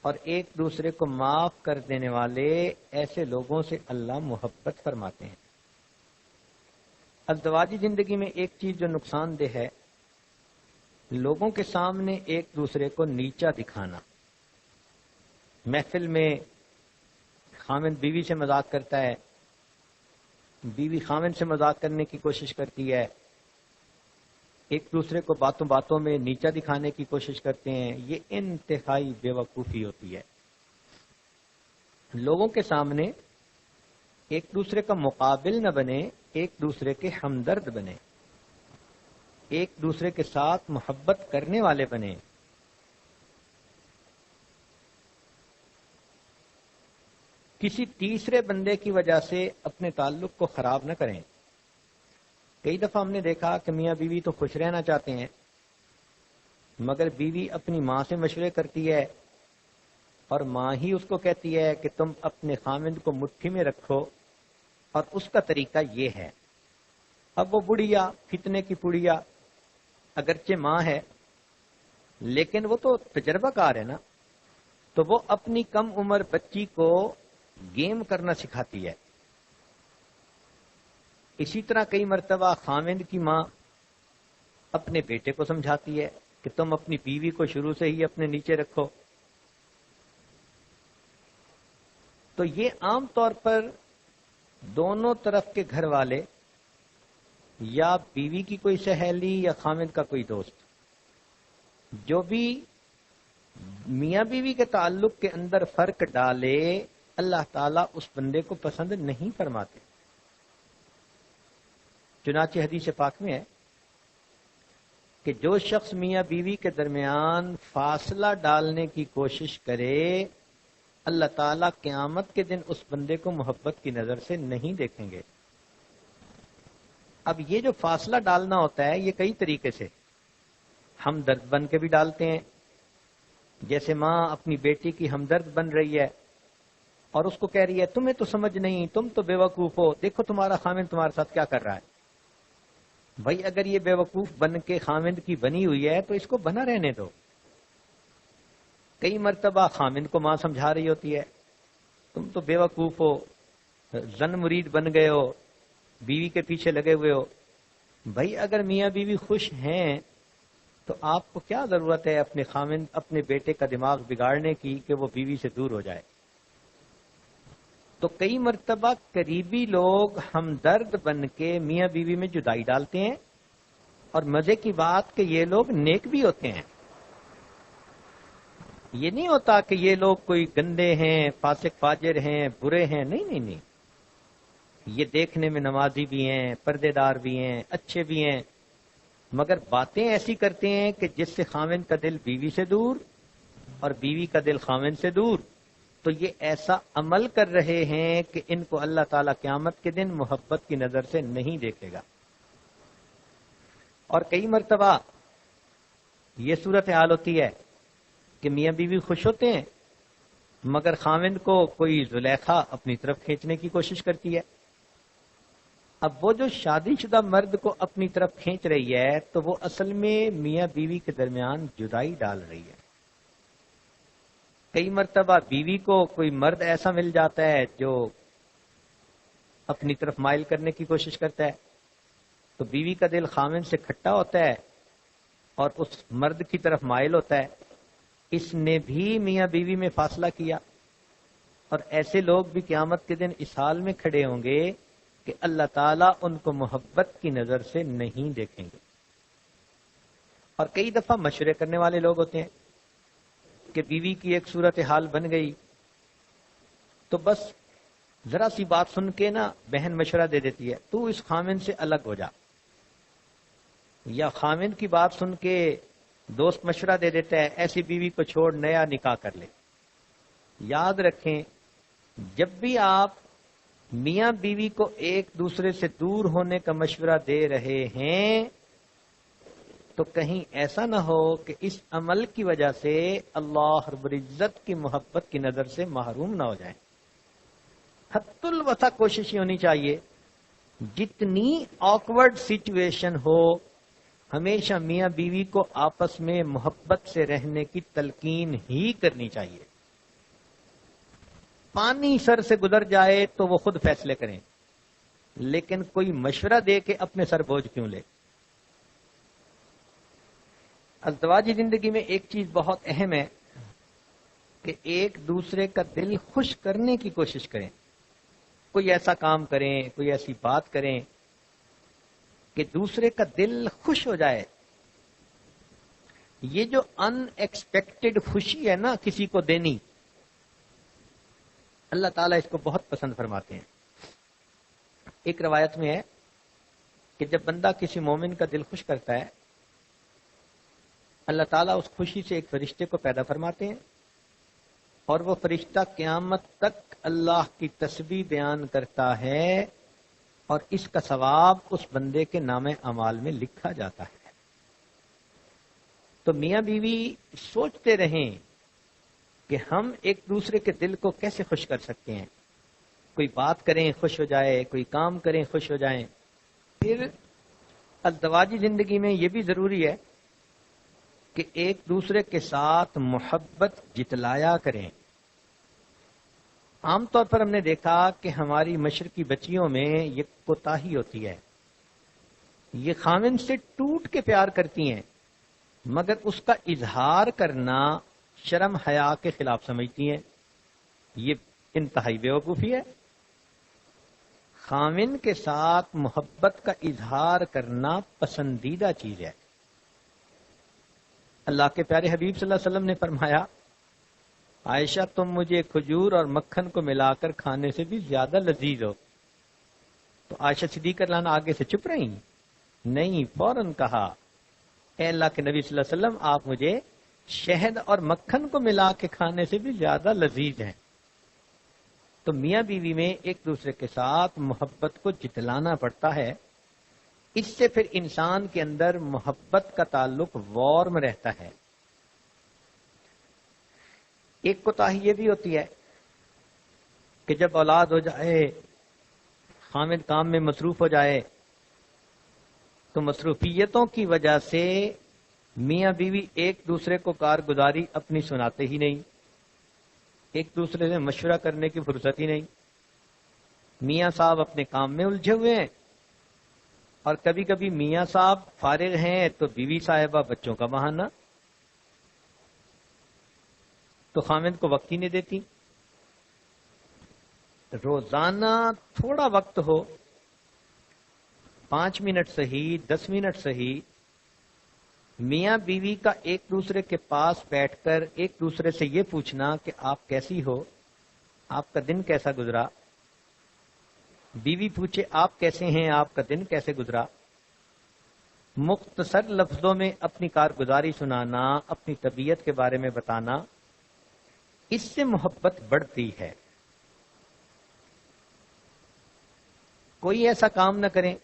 اور ایک دوسرے کو معاف کر دینے والے ایسے لوگوں سے اللہ محبت فرماتے ہیں۔ ازدواجی زندگی میں ایک چیز جو نقصان دہ ہے، لوگوں کے سامنے ایک دوسرے کو نیچا دکھانا۔ محفل میں خامند بیوی سے مذاق کرتا ہے، بیوی خامند سے مذاق کرنے کی کوشش کرتی ہے، ایک دوسرے کو باتوں باتوں میں نیچا دکھانے کی کوشش کرتے ہیں، یہ انتہائی بے وقوفی ہوتی ہے۔ لوگوں کے سامنے ایک دوسرے کا مقابل نہ بنے، ایک دوسرے کے ہمدرد بنے، ایک دوسرے کے ساتھ محبت کرنے والے بنے۔ کسی تیسرے بندے کی وجہ سے اپنے تعلق کو خراب نہ کریں۔ کئی دفعہ ہم نے دیکھا کہ میاں بیوی تو خوش رہنا چاہتے ہیں، مگر بیوی اپنی ماں سے مشورے کرتی ہے اور ماں ہی اس کو کہتی ہے کہ تم اپنے خامند کو مٹھی میں رکھو، اور اس کا طریقہ یہ ہے۔ اب وہ بڑھیا فتنے کی پڑیا اگرچہ ماں ہے، لیکن وہ تو تجربہ کار ہے نا، تو وہ اپنی کم عمر بچی کو گیم کرنا سکھاتی ہے۔ اسی طرح کئی مرتبہ خامند کی ماں اپنے بیٹے کو سمجھاتی ہے کہ تم اپنی بیوی کو شروع سے ہی اپنے نیچے رکھو۔ تو یہ عام طور پر دونوں طرف کے گھر والے، یا بیوی کی کوئی سہیلی یا خامند کا کوئی دوست، جو بھی میاں بیوی کے تعلق کے اندر فرق ڈالے، اللہ تعالیٰ اس بندے کو پسند نہیں فرماتے۔ چنانچہ حدیث پاک میں ہے کہ جو شخص میاں بیوی کے درمیان فاصلہ ڈالنے کی کوشش کرے، اللہ تعالیٰ قیامت کے دن اس بندے کو محبت کی نظر سے نہیں دیکھیں گے۔ اب یہ جو فاصلہ ڈالنا ہوتا ہے، یہ کئی طریقے سے ہمدرد بن کے بھی ڈالتے ہیں، جیسے ماں اپنی بیٹی کی ہمدرد بن رہی ہے اور اس کو کہہ رہی ہے تمہیں تو سمجھ نہیں، تم تو بے وقوف ہو، دیکھو تمہارا خامند تمہارے ساتھ کیا کر رہا ہے۔ بھائی اگر یہ بے وقوف بن کے خامند کی بنی ہوئی ہے تو اس کو بنا رہنے دو۔ کئی مرتبہ خامند کو ماں سمجھا رہی ہوتی ہے تم تو بے وقوف ہو، زن مرید بن گئے ہو، بیوی کے پیچھے لگے ہوئے ہو۔ بھائی اگر میاں بیوی خوش ہیں تو آپ کو کیا ضرورت ہے اپنے خامند اپنے بیٹے کا دماغ بگاڑنے کی کہ وہ بیوی سے دور ہو جائے۔ تو کئی مرتبہ قریبی لوگ ہمدرد بن کے میاں بیوی میں جدائی ڈالتے ہیں، اور مزے کی بات کہ یہ لوگ نیک بھی ہوتے ہیں۔ یہ نہیں ہوتا کہ یہ لوگ کوئی گندے ہیں، فاسق فاجر ہیں، برے ہیں، نہیں نہیں نہیں، یہ دیکھنے میں نمازی بھی ہیں، پردے دار بھی ہیں، اچھے بھی ہیں، مگر باتیں ایسی کرتے ہیں کہ جس سے خامند کا دل بیوی سے دور اور بیوی کا دل خامند سے دور۔ تو یہ ایسا عمل کر رہے ہیں کہ ان کو اللہ تعالیٰ قیامت کے دن محبت کی نظر سے نہیں دیکھے گا۔ اور کئی مرتبہ یہ صورتحال ہوتی ہے کہ میاں بیوی خوش ہوتے ہیں، مگر خامند کو کوئی زلیخا اپنی طرف کھینچنے کی کوشش کرتی ہے۔ اب وہ جو شادی شدہ مرد کو اپنی طرف کھینچ رہی ہے تو وہ اصل میں میاں بیوی کے درمیان جدائی ڈال رہی ہے۔ کئی مرتبہ بیوی کو کوئی مرد ایسا مل جاتا ہے جو اپنی طرف مائل کرنے کی کوشش کرتا ہے، تو بیوی کا دل خامند سے کھٹا ہوتا ہے اور اس مرد کی طرف مائل ہوتا ہے۔ اس نے بھی میاں بیوی میں فاصلہ کیا، اور ایسے لوگ بھی قیامت کے دن اس حال میں کھڑے ہوں گے کہ اللہ تعالیٰ ان کو محبت کی نظر سے نہیں دیکھیں گے۔ اور کئی دفعہ مشورے کرنے والے لوگ ہوتے ہیں کہ بیوی کی ایک صورتحال بن گئی تو بس ذرا سی بات سن کے نا بہن مشورہ دے دیتی ہے تو اس خامند سے الگ ہو جا، یا خامند کی بات سن کے دوست مشورہ دے دیتا ہے ایسی بیوی کو چھوڑ نیا نکاح کر لے۔ یاد رکھیں جب بھی آپ میاں بیوی کو ایک دوسرے سے دور ہونے کا مشورہ دے رہے ہیں تو کہیں ایسا نہ ہو کہ اس عمل کی وجہ سے اللہ رب العزت کی محبت کی نظر سے محروم نہ ہو جائیں۔ حد الوسع کوشش ہونی چاہیے جتنی آکورڈ سچویشن ہو ہمیشہ میاں بیوی کو آپس میں محبت سے رہنے کی تلقین ہی کرنی چاہیے۔ پانی سر سے گزر جائے تو وہ خود فیصلے کریں، لیکن کوئی مشورہ دے کے اپنے سر بوجھ کیوں لے؟ ازدواجی زندگی میں ایک چیز بہت اہم ہے کہ ایک دوسرے کا دل خوش کرنے کی کوشش کریں، کوئی ایسا کام کریں، کوئی ایسی بات کریں کہ دوسرے کا دل خوش ہو جائے۔ یہ جو ان ایکسپیکٹڈ خوشی ہے نا کسی کو دینی، اللہ تعالیٰ اس کو بہت پسند فرماتے ہیں۔ ایک روایت میں ہے کہ جب بندہ کسی مومن کا دل خوش کرتا ہے، اللہ تعالیٰ اس خوشی سے ایک فرشتے کو پیدا فرماتے ہیں، اور وہ فرشتہ قیامت تک اللہ کی تسبیح بیان کرتا ہے، اور اس کا ثواب اس بندے کے نام اعمال میں لکھا جاتا ہے۔ تو میاں بیوی سوچتے رہیں کہ ہم ایک دوسرے کے دل کو کیسے خوش کر سکتے ہیں، کوئی بات کریں خوش ہو جائے، کوئی کام کریں خوش ہو جائیں۔ پھر ازدواجی زندگی میں یہ بھی ضروری ہے کہ ایک دوسرے کے ساتھ محبت جتلایا کریں۔ عام طور پر ہم نے دیکھا کہ ہماری مشرقی بچیوں میں یہ کوتاہی ہوتی ہے، یہ خاوند سے ٹوٹ کے پیار کرتی ہیں، مگر اس کا اظہار کرنا شرم حیا کے خلاف سمجھتی ہیں۔ یہ انتہائی بیوقوفی ہے۔ خاوند کے ساتھ محبت کا اظہار کرنا پسندیدہ چیز ہے۔ اللہ کے پیارے حبیب صلی اللہ علیہ وسلم نے فرمایا، عائشہ تم مجھے کھجور اور مکھن کو ملا کر کھانے سے بھی زیادہ لذیذ ہو۔ تو عائشہ صدیقہ رضی اللہ عنہا آگے سے چپ رہی، نہیں، فوراً کہا، اے اللہ کے نبی صلی اللہ علیہ وسلم آپ مجھے شہد اور مکھن کو ملا کے کھانے سے بھی زیادہ لذیذ ہیں۔ تو میاں بیوی میں ایک دوسرے کے ساتھ محبت کو جتلانا پڑتا ہے، اس سے پھر انسان کے اندر محبت کا تعلق وارم رہتا ہے۔ ایک کوتاہی یہ بھی ہوتی ہے کہ جب اولاد ہو جائے، خاوند کام میں مصروف ہو جائے، تو مصروفیتوں کی وجہ سے میاں بیوی ایک دوسرے کو کارگزاری اپنی سناتے ہی نہیں، ایک دوسرے سے مشورہ کرنے کی فرصت ہی نہیں۔ میاں صاحب اپنے کام میں الجھے ہوئے ہیں، اور کبھی کبھی میاں صاحب فارغ ہیں تو بیوی صاحبہ بچوں کا بہانہ، تو خاوند کو وقت ہی نہیں دیتی۔ روزانہ تھوڑا وقت ہو، 5 منٹ صحیح، 10 منٹ صحیح، میاں بیوی کا ایک دوسرے کے پاس بیٹھ کر ایک دوسرے سے یہ پوچھنا کہ آپ کیسی ہو، آپ کا دن کیسا گزرا، بیوی پوچھے آپ کیسے ہیں، آپ کا دن کیسے گزرا، مختصر لفظوں میں اپنی کارگزاری سنانا، اپنی طبیعت کے بارے میں بتانا، اس سے محبت بڑھتی ہے۔ کوئی ایسا کام نہ کریں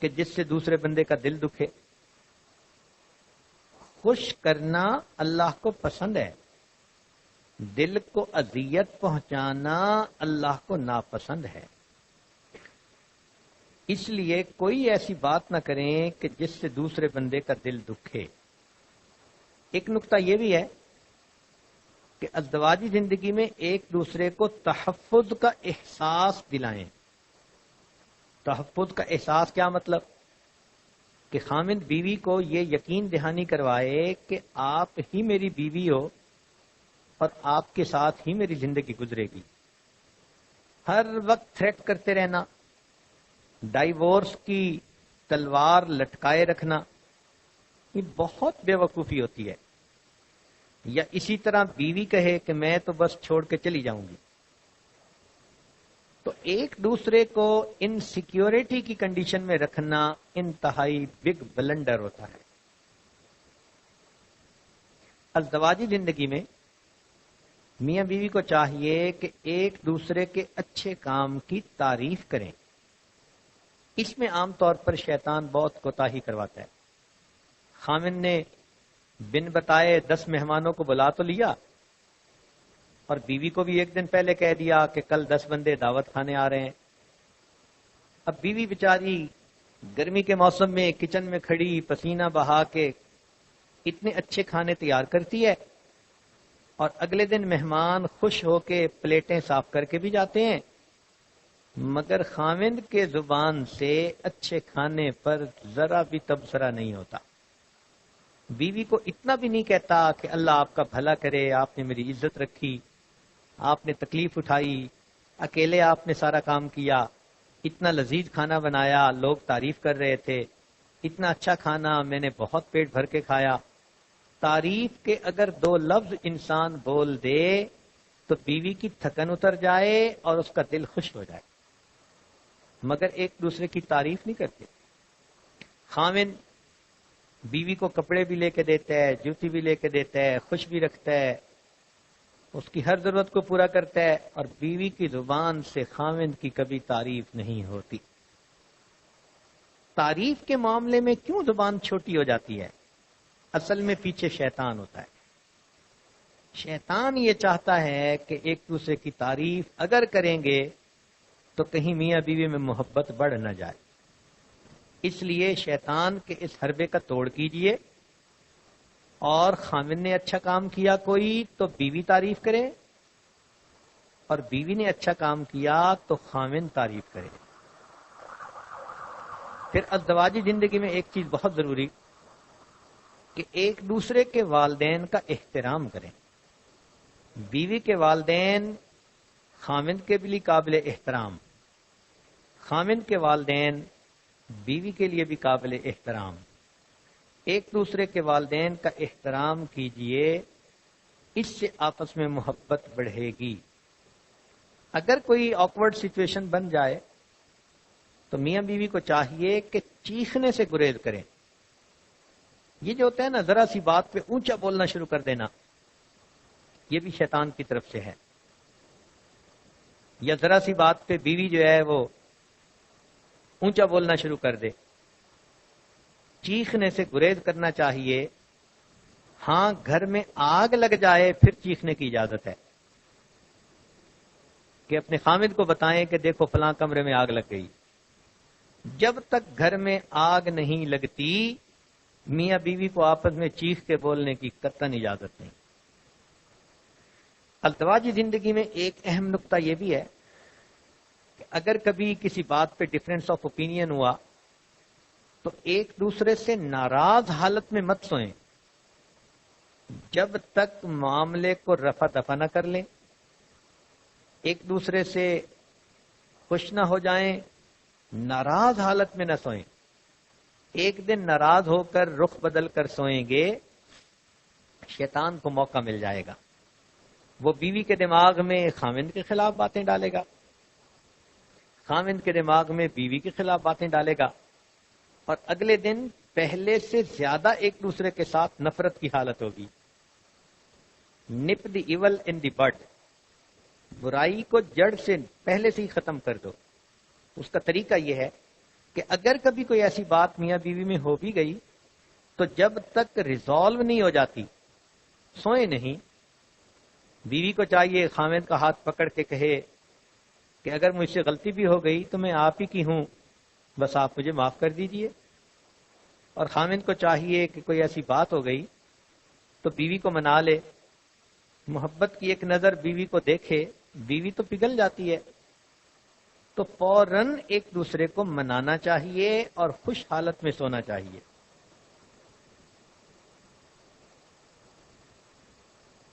کہ جس سے دوسرے بندے کا دل دکھے۔ خوش کرنا اللہ کو پسند ہے، دل کو اذیت پہنچانا اللہ کو ناپسند ہے۔ اس لیے کوئی ایسی بات نہ کریں کہ جس سے دوسرے بندے کا دل دکھے۔ ایک نقطہ یہ بھی ہے کہ ازدواجی زندگی میں ایک دوسرے کو تحفظ کا احساس دلائیں۔ تحفظ کا احساس کیا مطلب؟ کہ خاوند بیوی کو یہ یقین دہانی کروائے کہ آپ ہی میری بیوی ہو اور آپ کے ساتھ ہی میری زندگی گزرے گی۔ ہر وقت تھریٹ کرتے رہنا، ڈائیورس کی تلوار لٹکائے رکھنا، یہ بہت بے وقوفی ہوتی ہے۔ یا اسی طرح بیوی کہے کہ میں تو بس چھوڑ کے چلی جاؤں گی، تو ایک دوسرے کو انسیکیورٹی کی کنڈیشن میں رکھنا انتہائی بگ بلنڈر ہوتا ہے۔ ازدواجی زندگی میں میاں بیوی کو چاہیے کہ ایک دوسرے کے اچھے کام کی تعریف کریں۔ اس میں عام طور پر شیطان بہت کوتاہی کرواتا ہے۔ خاوند نے بن بتائے 10 مہمانوں کو بلا تو لیا، اور بیوی کو بھی ایک دن پہلے کہہ دیا کہ کل 10 بندے دعوت کھانے آ رہے ہیں۔ اب بیوی بیچاری گرمی کے موسم میں کچن میں کھڑی پسینہ بہا کے اتنے اچھے کھانے تیار کرتی ہے، اور اگلے دن مہمان خوش ہو کے پلیٹیں صاف کر کے بھی جاتے ہیں، مگر خاوند کے زبان سے اچھے کھانے پر ذرا بھی تبصرہ نہیں ہوتا. بیوی کو اتنا بھی نہیں کہتا کہ اللہ آپ کا بھلا کرے، آپ نے میری عزت رکھی، آپ نے تکلیف اٹھائی، اکیلے آپ نے سارا کام کیا، اتنا لذیذ کھانا بنایا، لوگ تعریف کر رہے تھے، اتنا اچھا کھانا میں نے بہت پیٹ بھر کے کھایا. تعریف کے اگر 2 لفظ انسان بول دے تو بیوی کی تھکن اتر جائے اور اس کا دل خوش ہو جائے، مگر ایک دوسرے کی تعریف نہیں کرتے. خاوند بیوی کو کپڑے بھی لے کے دیتا ہے، جوتی بھی لے کے دیتا ہے، خوش بھی رکھتا ہے، اس کی ہر ضرورت کو پورا کرتا ہے، اور بیوی کی زبان سے خاوند کی کبھی تعریف نہیں ہوتی. تعریف کے معاملے میں کیوں زبان چھوٹی ہو جاتی ہے؟ اصل میں پیچھے شیطان ہوتا ہے. شیطان یہ چاہتا ہے کہ ایک دوسرے کی تعریف اگر کریں گے تو کہیں میاں بیوی میں محبت بڑھ نہ جائے. اس لیے شیطان کے اس حربے کا توڑ کیجئے، اور خاوند نے اچھا کام کیا کوئی تو بیوی تعریف کرے، اور بیوی نے اچھا کام کیا تو خاوند تعریف کرے. پھر ازدواجی زندگی میں ایک چیز بہت ضروری کہ ایک دوسرے کے والدین کا احترام کریں. بیوی کے والدین خاوند کے بھی قابل احترام، خاوند کے والدین بیوی کے لیے بھی قابل احترام. ایک دوسرے کے والدین کا احترام کیجئے، اس سے آپس میں محبت بڑھے گی. اگر کوئی آکورڈ سچویشن بن جائے تو میاں بیوی کو چاہیے کہ چیخنے سے گریز کریں. یہ جو ہوتا ہے نا ذرا سی بات پہ اونچا بولنا شروع کر دینا، یہ بھی شیطان کی طرف سے ہے. یا ذرا سی بات پہ بیوی جو ہے وہ اونچا بولنا شروع کر دے. چیخنے سے گریز کرنا چاہیے. ہاں گھر میں آگ لگ جائے پھر چیخنے کی اجازت ہے، کہ اپنے خامد کو بتائیں کہ دیکھو فلاں کمرے میں آگ لگ گئی. جب تک گھر میں آگ نہیں لگتی میاں بیوی کو آپس میں چیخ کے بولنے کی قطعاً اجازت نہیں. ازدواجی زندگی میں ایک اہم نقطہ یہ بھی ہے کہ اگر کبھی کسی بات پہ ڈفرینس آف اوپینین ہوا تو ایک دوسرے سے ناراض حالت میں مت سوئیں جب تک معاملے کو رفع دفع نہ کر لیں. ایک دوسرے سے خوش نہ ہو جائیں، ناراض حالت میں نہ سوئیں. ایک دن ناراض ہو کر رخ بدل کر سوئیں گے، شیطان کو موقع مل جائے گا. وہ بیوی کے دماغ میں خاوند کے خلاف باتیں ڈالے گا، خاوند کے دماغ میں بیوی کے خلاف باتیں ڈالے گا، اور اگلے دن پہلے سے زیادہ ایک دوسرے کے ساتھ نفرت کی حالت ہوگی. نپ دی ایول ان دی بڈ، برائی کو جڑ سے پہلے سے ہی ختم کر دو. اس کا طریقہ یہ ہے کہ اگر کبھی کوئی ایسی بات میاں بیوی میں ہو بھی گئی تو جب تک ریزالو نہیں ہو جاتی سوئیں نہیں. بیوی کو چاہیے خاوند کا ہاتھ پکڑ کے کہے کہ اگر مجھ سے غلطی بھی ہو گئی تو میں آپ ہی کی ہوں، بس آپ مجھے معاف کر دیجئے. اور خاوند کو چاہیے کہ کوئی ایسی بات ہو گئی تو بیوی کو منا لے. محبت کی ایک نظر بیوی کو دیکھے، بیوی تو پگھل جاتی ہے، تو فوراً ایک دوسرے کو منانا چاہیے اور خوش حالت میں سونا چاہیے.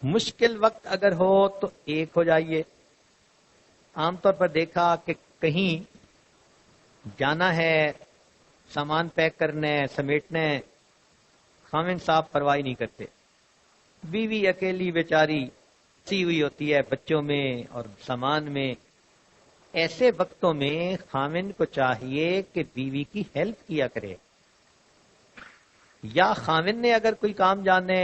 مشکل وقت اگر ہو تو ایک ہو جائیے. عام طور پر دیکھا کہ کہیں جانا ہے، سامان پیک کرنا ہے، سمیٹنا ہے، خاوند صاحب پرواہ نہیں کرتے. بیوی اکیلی بیچاری سی ہوئی ہوتی ہے بچوں میں اور سامان میں. ایسے وقتوں میں خاوند کو چاہیے کہ بیوی کی ہیلپ کیا کرے. یا خاوند نے اگر کوئی کام جانے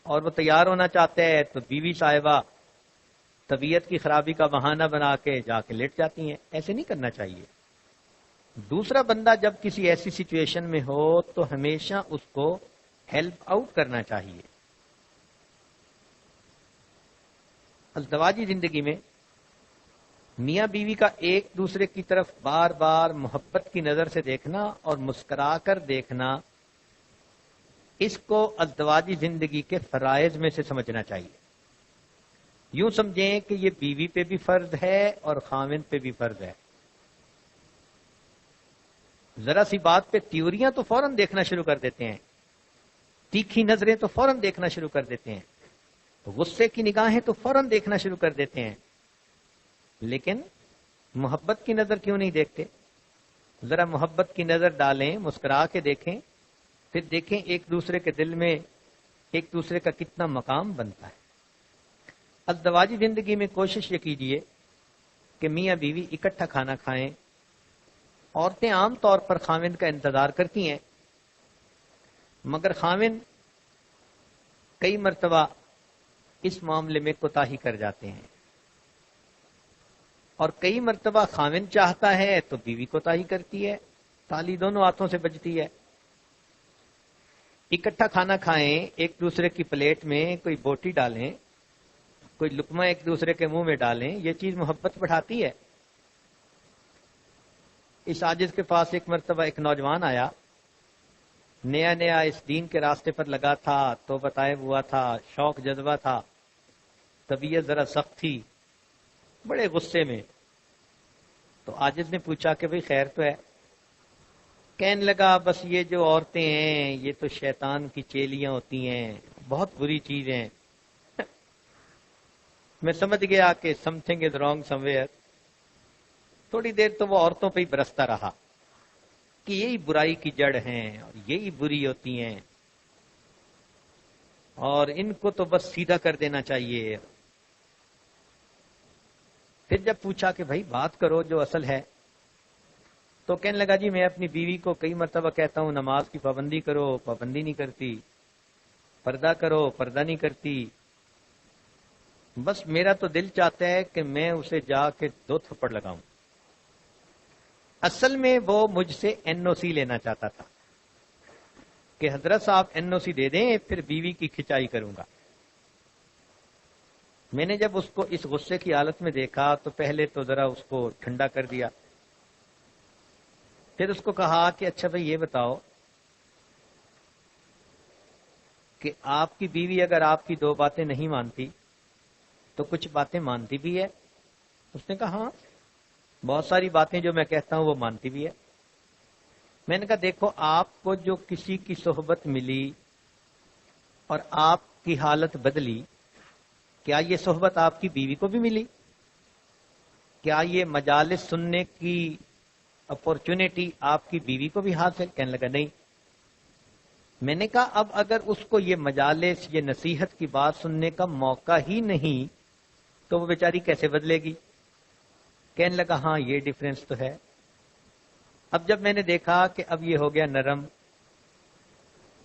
اور وہ تیار ہونا چاہتا ہے تو بیوی صاحبہ طبیعت کی خرابی کا بہانہ بنا کے جا کے لیٹ جاتی ہیں. ایسے نہیں کرنا چاہیے. دوسرا بندہ جب کسی ایسی سچویشن میں ہو تو ہمیشہ اس کو ہیلپ آؤٹ کرنا چاہیے. ازدواجی زندگی میں میاں بیوی کا ایک دوسرے کی طرف بار بار محبت کی نظر سے دیکھنا اور مسکرا کر دیکھنا، اس کو ازدواجی زندگی کے فرائض میں سے سمجھنا چاہیے. یوں سمجھیں کہ یہ بیوی پہ بھی فرض ہے اور خاوند پہ بھی فرض ہے. ذرا سی بات پہ تیوریاں تو فوراً دیکھنا شروع کر دیتے ہیں، تیکھی نظریں تو فوراً دیکھنا شروع کر دیتے ہیں، غصے کی نگاہیں تو فوراً دیکھنا شروع کر دیتے ہیں، لیکن محبت کی نظر کیوں نہیں دیکھتے؟ ذرا محبت کی نظر ڈالیں، مسکرا کے دیکھیں، پھر دیکھیں ایک دوسرے کے دل میں ایک دوسرے کا کتنا مقام بنتا ہے. ازدواجی زندگی میں کوشش یہ کیجیے کہ میاں بیوی اکٹھا کھانا کھائیں. عورتیں عام طور پر خاوند کا انتظار کرتی ہیں، مگر خاوند کئی مرتبہ اس معاملے میں کوتاہی کر جاتے ہیں، اور کئی مرتبہ خاوند چاہتا ہے تو بیوی کوتاہی کرتی ہے، تالی دونوں ہاتھوں سے بجتی ہے. اکٹھا کھانا کھائیں، ایک دوسرے کی پلیٹ میں کوئی بوٹی ڈالیں، کوئی لقمہ ایک دوسرے کے منہ میں ڈالیں، یہ چیز محبت بڑھاتی ہے. اس عاجز کے پاس ایک مرتبہ ایک نوجوان آیا، نیا نیا اس دین کے راستے پر لگا تھا، تو بتائے ہوا تھا، شوق جذبہ تھا، طبیعت ذرا سخت تھی، بڑے غصے میں. تو عاجز نے پوچھا کہ بھئی خیر تو ہے؟ کہنے لگا بس یہ جو عورتیں ہیں یہ تو شیطان کی چیلیاں ہوتی ہیں، بہت بری چیز ہیں. میں سمجھ گیا کہ some thing is wrong some where. تھوڑی دیر تو وہ عورتوں پہ ہی برستا رہا کہ یہی برائی کی جڑ ہیں اور یہی بری ہوتی ہیں اور ان کو تو بس سیدھا کر دینا چاہیے. پھر جب پوچھا کہ بھائی بات کرو جو اصل ہے، تو کہنے لگا جی میں اپنی بیوی کو کئی مرتبہ کہتا ہوں نماز کی پابندی کرو، پابندی نہیں کرتی، پردہ کرو، پردہ نہیں کرتی، بس میرا تو دل چاہتا ہے کہ میں اسے جا کے 2 تھپڑ لگاؤں. اصل میں وہ مجھ سے NOC لینا چاہتا تھا کہ حضرت صاحب NOC دے دیں پھر بیوی کی کھچائی کروں گا. میں نے جب اس کو اس غصے کی حالت میں دیکھا تو پہلے تو ذرا اس کو ٹھنڈا کر دیا، پھر اس کو کہا کہ اچھا بھائی یہ بتاؤ کہ آپ کی بیوی اگر آپ کی 2 باتیں نہیں مانتی تو کچھ باتیں مانتی بھی ہے؟ اس نے کہا ہاں بہت ساری باتیں جو میں کہتا ہوں وہ مانتی بھی ہے. میں نے کہا دیکھو آپ کو جو کسی کی صحبت ملی اور آپ کی حالت بدلی، کیا یہ صحبت آپ کی بیوی کو بھی ملی؟ کیا یہ مجالس سننے کی اپورچونٹی آپ کی بیوی کو بھی حاصل؟ کہنے لگا نہیں. میں نے کہا اب اگر اس کو یہ مجالس، یہ نصیحت کی بات سننے کا موقع ہی نہیں تو وہ بیچاری کیسے بدلے گی؟ کہنے لگا ہاں یہ ڈیفرنس تو ہے. اب جب میں نے دیکھا کہ اب یہ ہو گیا نرم،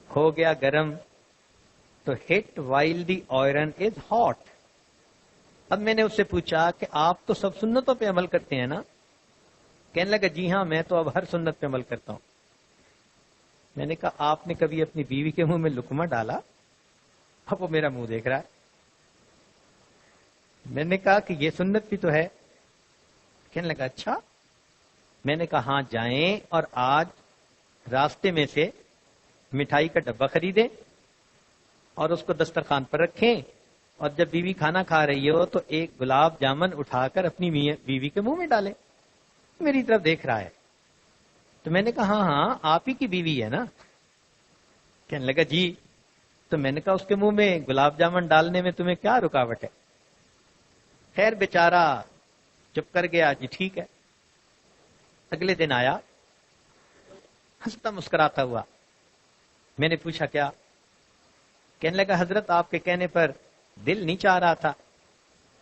ہو گیا گرم، تو hit while the iron is hot. اب میں نے اس سے پوچھا کہ آپ تو سب سنتوں پہ عمل کرتے ہیں نا؟ کہنے لگا جی ہاں میں تو اب ہر سنت پہ عمل کرتا ہوں. میں نے کہا آپ نے کبھی اپنی بیوی کے منہ میں لقمہ ڈالا؟ اب وہ میرا منہ دیکھ رہا ہے. میں نے کہا کہ یہ سنت بھی تو ہے. کہنے لگا اچھا. میں نے کہا ہاں جائیں اور آج راستے میں سے مٹھائی کا ڈبہ خریدیں اور اس کو دسترخوان پر رکھیں، اور جب بیوی کھانا کھا رہی ہو تو ایک گلاب جامن اٹھا کر اپنی بیوی کے منہ میں ڈالیں. میری طرف دیکھ رہا ہے. تو میں نے کہا ہاں ہاں آپ ہی کی بیوی ہے نا؟ کہنے لگا جی. تو میں نے کہا اس کے منہ میں گلاب جامن ڈالنے میں تمہیں کیا رکاوٹ ہے؟ خیر بیچارہ چپ کر گیا. جی ٹھیک ہے. اگلے دن آیا ہنستا مسکراتا ہوا. میں نے پوچھا کیا؟ کہنے لگا حضرت آپ کے کہنے پر دل نہیں چاہ رہا تھا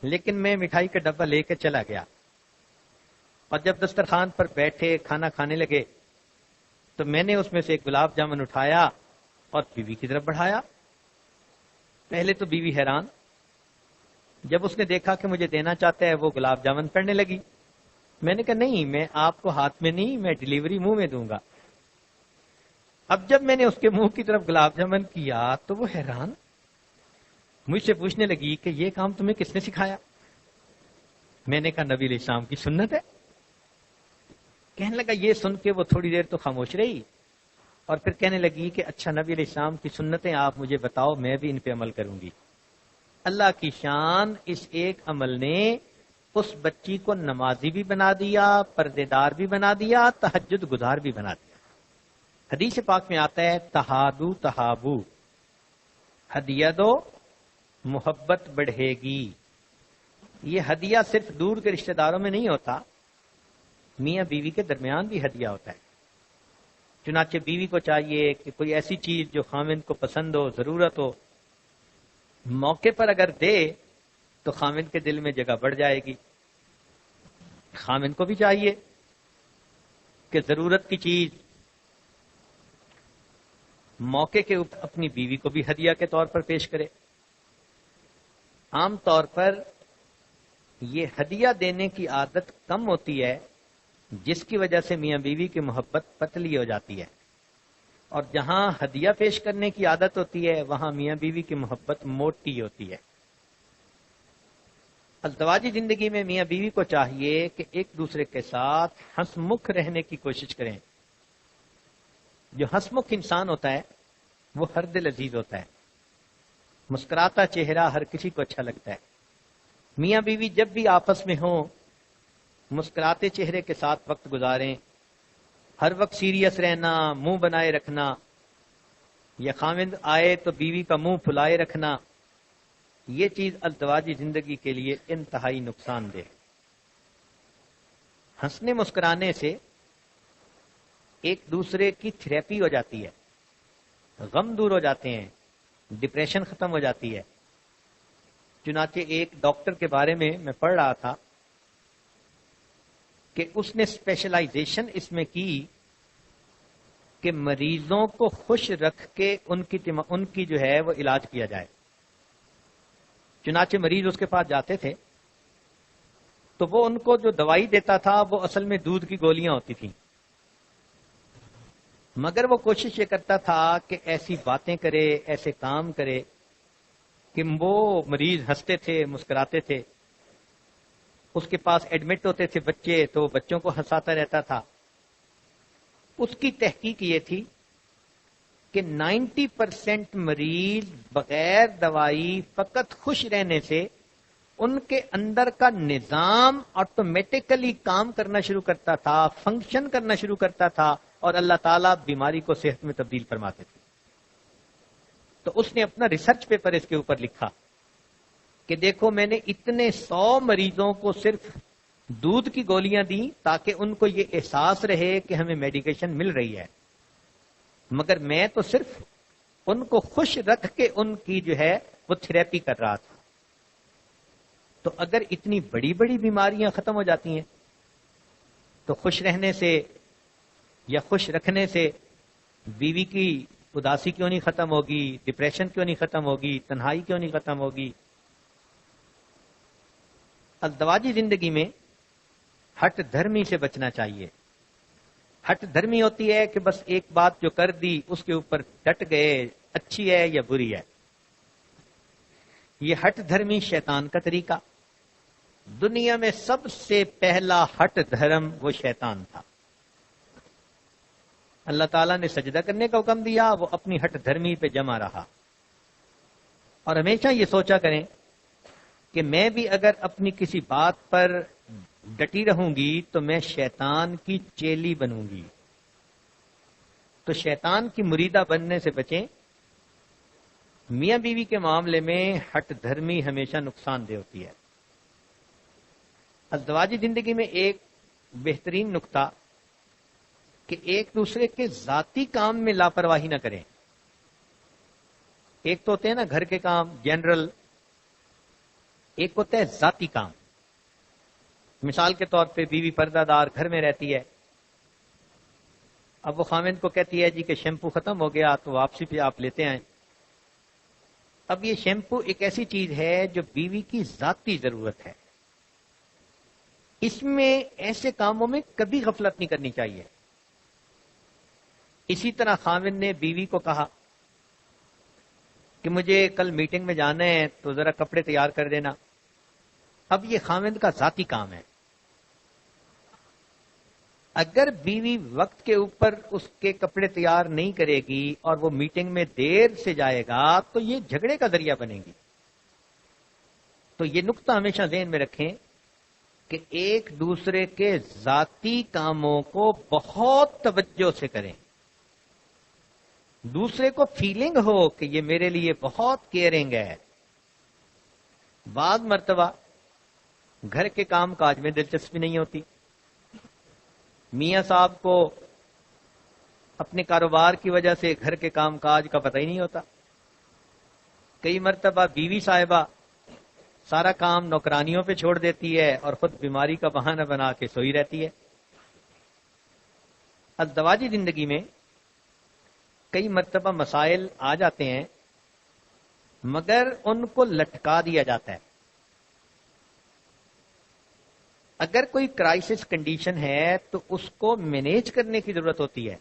لیکن میں مٹھائی کا ڈبہ لے کے چلا گیا، اور جب دسترخوان پر بیٹھے کھانا کھانے لگے تو میں نے اس میں سے ایک گلاب جامن اٹھایا اور بیوی کی طرف بڑھایا. پہلے تو بیوی حیران، جب اس نے دیکھا کہ مجھے دینا چاہتا ہے وہ گلاب جامن پڑنے لگی. میں نے کہا نہیں میں آپ کو ہاتھ میں نہیں، میں ڈیلیوری منہ میں دوں گا. اب جب میں نے اس کے منہ کی طرف گلاب جامن کیا تو وہ حیران، مجھ سے پوچھنے لگی کہ یہ کام تمہیں کس نے سکھایا؟ میں نے کہا نبی علیہ السلام کی سنت ہے. کہنے لگا یہ سن کے وہ تھوڑی دیر تو خاموش رہی اور پھر کہنے لگی کہ اچھا نبی علیہ السلام کی سنتیں آپ مجھے بتاؤ، میں بھی ان پہ عمل کروں گی. اللہ کی شان اس ایک عمل نے اس بچی کو نمازی بھی بنا دیا، پردے دار بھی بنا دیا، تہجد گزار بھی بنا دیا۔ حدیث پاک میں آتا ہے تہادو تہابو، ہدیہ دو محبت بڑھے گی۔ یہ ہدیہ صرف دور کے رشتہ داروں میں نہیں ہوتا، میاں بیوی کے درمیان بھی ہدیہ ہوتا ہے۔ چنانچہ بیوی کو چاہیے کہ کوئی ایسی چیز جو خاوند کو پسند ہو، ضرورت ہو، موقع پر اگر دے تو خاوند کے دل میں جگہ بڑھ جائے گی۔ خاوند کو بھی چاہیے کہ ضرورت کی چیز موقع کے اوپر اپنی بیوی کو بھی ہدیہ کے طور پر پیش کرے۔ عام طور پر یہ ہدیہ دینے کی عادت کم ہوتی ہے، جس کی وجہ سے میاں بیوی کی محبت پتلی ہو جاتی ہے، اور جہاں ہدیہ پیش کرنے کی عادت ہوتی ہے وہاں میاں بیوی کی محبت موٹی ہوتی ہے۔ ازدواجی زندگی میں میاں بیوی کو چاہیے کہ ایک دوسرے کے ساتھ ہنس مکھ رہنے کی کوشش کریں۔ جو ہنس مکھ انسان ہوتا ہے وہ ہر دل عزیز ہوتا ہے، مسکراتا چہرہ ہر کسی کو اچھا لگتا ہے۔ میاں بیوی جب بھی آپس میں ہوں مسکراتے چہرے کے ساتھ وقت گزاریں، ہر وقت سیریس رہنا، منہ بنائے رکھنا، یا خاوند آئے تو بیوی کا منہ پھلائے رکھنا، یہ چیز ازدواجی زندگی کے لیے انتہائی نقصان دہ ہے۔ ہنسنے مسکرانے سے ایک دوسرے کی تھراپی ہو جاتی ہے، غم دور ہو جاتے ہیں، ڈپریشن ختم ہو جاتی ہے۔ چنانچہ ایک ڈاکٹر کے بارے میں پڑھ رہا تھا کہ اس نے اسپیشلائزیشن اس میں کی کہ مریضوں کو خوش رکھ کے ان کی جو ہے وہ علاج کیا جائے۔ چنانچہ مریض اس کے پاس جاتے تھے تو وہ ان کو جو دوائی دیتا تھا وہ اصل میں دودھ کی گولیاں ہوتی تھیں، مگر وہ کوشش یہ کرتا تھا کہ ایسی باتیں کرے، ایسے کام کرے کہ وہ مریض ہنستے تھے، مسکراتے تھے۔ اس کے پاس ایڈمٹ ہوتے تھے بچے تو بچوں کو ہنساتا رہتا تھا۔ اس کی تحقیق یہ تھی کہ 90% مریض بغیر دوائی فقط خوش رہنے سے ان کے اندر کا نظام آٹومیٹکلی کام کرنا شروع کرتا تھا، فنکشن کرنا شروع کرتا تھا، اور اللہ تعالیٰ بیماری کو صحت میں تبدیل فرماتے تھے۔ تو اس نے اپنا ریسرچ پیپر اس کے اوپر لکھا کہ دیکھو میں نے اتنے 100 مریضوں کو صرف دودھ کی گولیاں دی تاکہ ان کو یہ احساس رہے کہ ہمیں میڈیکیشن مل رہی ہے، مگر میں تو صرف ان کو خوش رکھ کے ان کی جو ہے وہ تھراپی کر رہا تھا۔ تو اگر اتنی بڑی بڑی بیماریاں ختم ہو جاتی ہیں تو خوش رہنے سے یا خوش رکھنے سے بیوی کی اداسی کیوں نہیں ختم ہوگی، ڈپریشن کیوں نہیں ختم ہوگی، تنہائی کیوں نہیں ختم ہوگی۔ ازدواجی زندگی میں ہٹ دھرمی سے بچنا چاہیے۔ ہٹ دھرمی ہوتی ہے کہ بس ایک بات جو کر دی اس کے اوپر ڈٹ گئے، اچھی ہے یا بری ہے۔ یہ ہٹ دھرمی شیطان کا طریقہ۔ دنیا میں سب سے پہلا ہٹ دھرم وہ شیطان تھا۔ اللہ تعالیٰ نے سجدہ کرنے کا حکم دیا، وہ اپنی ہٹ دھرمی پہ جمع رہا۔ اور ہمیشہ یہ سوچا کریں کہ میں بھی اگر اپنی کسی بات پر ڈٹی رہوں گی تو میں شیطان کی چیلی بنوں گی۔ تو شیطان کی مریدہ بننے سے بچیں۔ میاں بیوی کے معاملے میں ہٹ دھرمی ہمیشہ نقصان دہ ہوتی ہے۔ ازدواجی زندگی میں ایک بہترین نقطہ کہ ایک دوسرے کے ذاتی کام میں لاپرواہی نہ کریں۔ ایک تو ہوتے ہیں نا گھر کے کام جنرل، ایک ہوتا ہے ذاتی کام۔ مثال کے طور پہ بیوی پردہ دار گھر میں رہتی ہے، اب وہ خاوند کو کہتی ہے جی کہ شیمپو ختم ہو گیا تو واپسی پہ آپ لیتے آئیں۔ اب یہ شیمپو ایک ایسی چیز ہے جو بیوی کی ذاتی ضرورت ہے، اس میں ایسے کاموں میں کبھی غفلت نہیں کرنی چاہیے۔ اسی طرح خاوند نے بیوی کو کہا کہ مجھے کل میٹنگ میں جانا ہے تو ذرا کپڑے تیار کر دینا۔ اب یہ خاوند کا ذاتی کام ہے۔ اگر بیوی وقت کے اوپر اس کے کپڑے تیار نہیں کرے گی اور وہ میٹنگ میں دیر سے جائے گا تو یہ جھگڑے کا ذریعہ بنے گی۔ تو یہ نقطہ ہمیشہ ذہن میں رکھیں کہ ایک دوسرے کے ذاتی کاموں کو بہت توجہ سے کریں، دوسرے کو فیلنگ ہو کہ یہ میرے لیے بہت کیئرنگ ہے۔ بعض مرتبہ گھر کے کام کاج میں دلچسپی نہیں ہوتی، میاں صاحب کو اپنے کاروبار کی وجہ سے گھر کے کام کاج کا پتہ ہی نہیں ہوتا، کئی مرتبہ بیوی صاحبہ سارا کام نوکرانیوں پہ چھوڑ دیتی ہے اور خود بیماری کا بہانہ بنا کے سوئی رہتی ہے۔ ازدواجی زندگی میں کئی مرتبہ مسائل آ جاتے ہیں مگر ان کو لٹکا دیا جاتا ہے۔ اگر کوئی کرائسس کنڈیشن ہے تو اس کو مینیج کرنے کی ضرورت ہوتی ہے،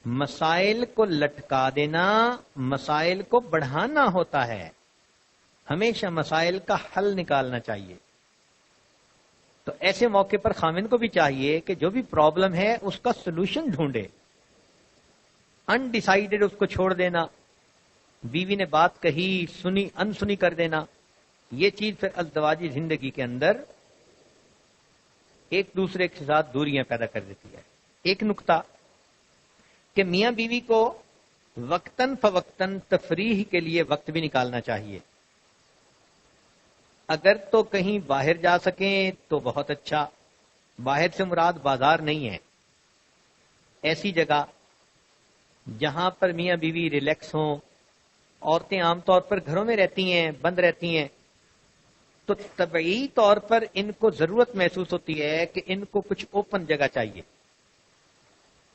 مسائل کو لٹکا دینا مسائل کو بڑھانا ہوتا ہے، ہمیشہ مسائل کا حل نکالنا چاہیے۔ تو ایسے موقع پر خاوند کو بھی چاہیے کہ جو بھی پرابلم ہے اس کا سلوشن ڈھونڈے، انڈیسائیڈڈ اس کو چھوڑ دینا، بیوی نے بات کہی سنی انسنی کر دینا، یہ چیز پھر ازدواجی زندگی کے اندر ایک دوسرے کے ساتھ دوریاں پیدا کر دیتی ہے۔ ایک نقطہ کہ میاں بیوی کو وقتاً فوقتاً تفریح کے لیے وقت بھی نکالنا چاہیے، اگر تو کہیں باہر جا سکیں تو بہت اچھا، باہر سے مراد بازار نہیں ہے، ایسی جگہ جہاں پر میاں بیوی ریلیکس ہوں۔ عورتیں عام طور پر گھروں میں رہتی ہیں، بند رہتی ہیں، تو طبعی طور پر ان کو ضرورت محسوس ہوتی ہے کہ ان کو کچھ اوپن جگہ چاہیے،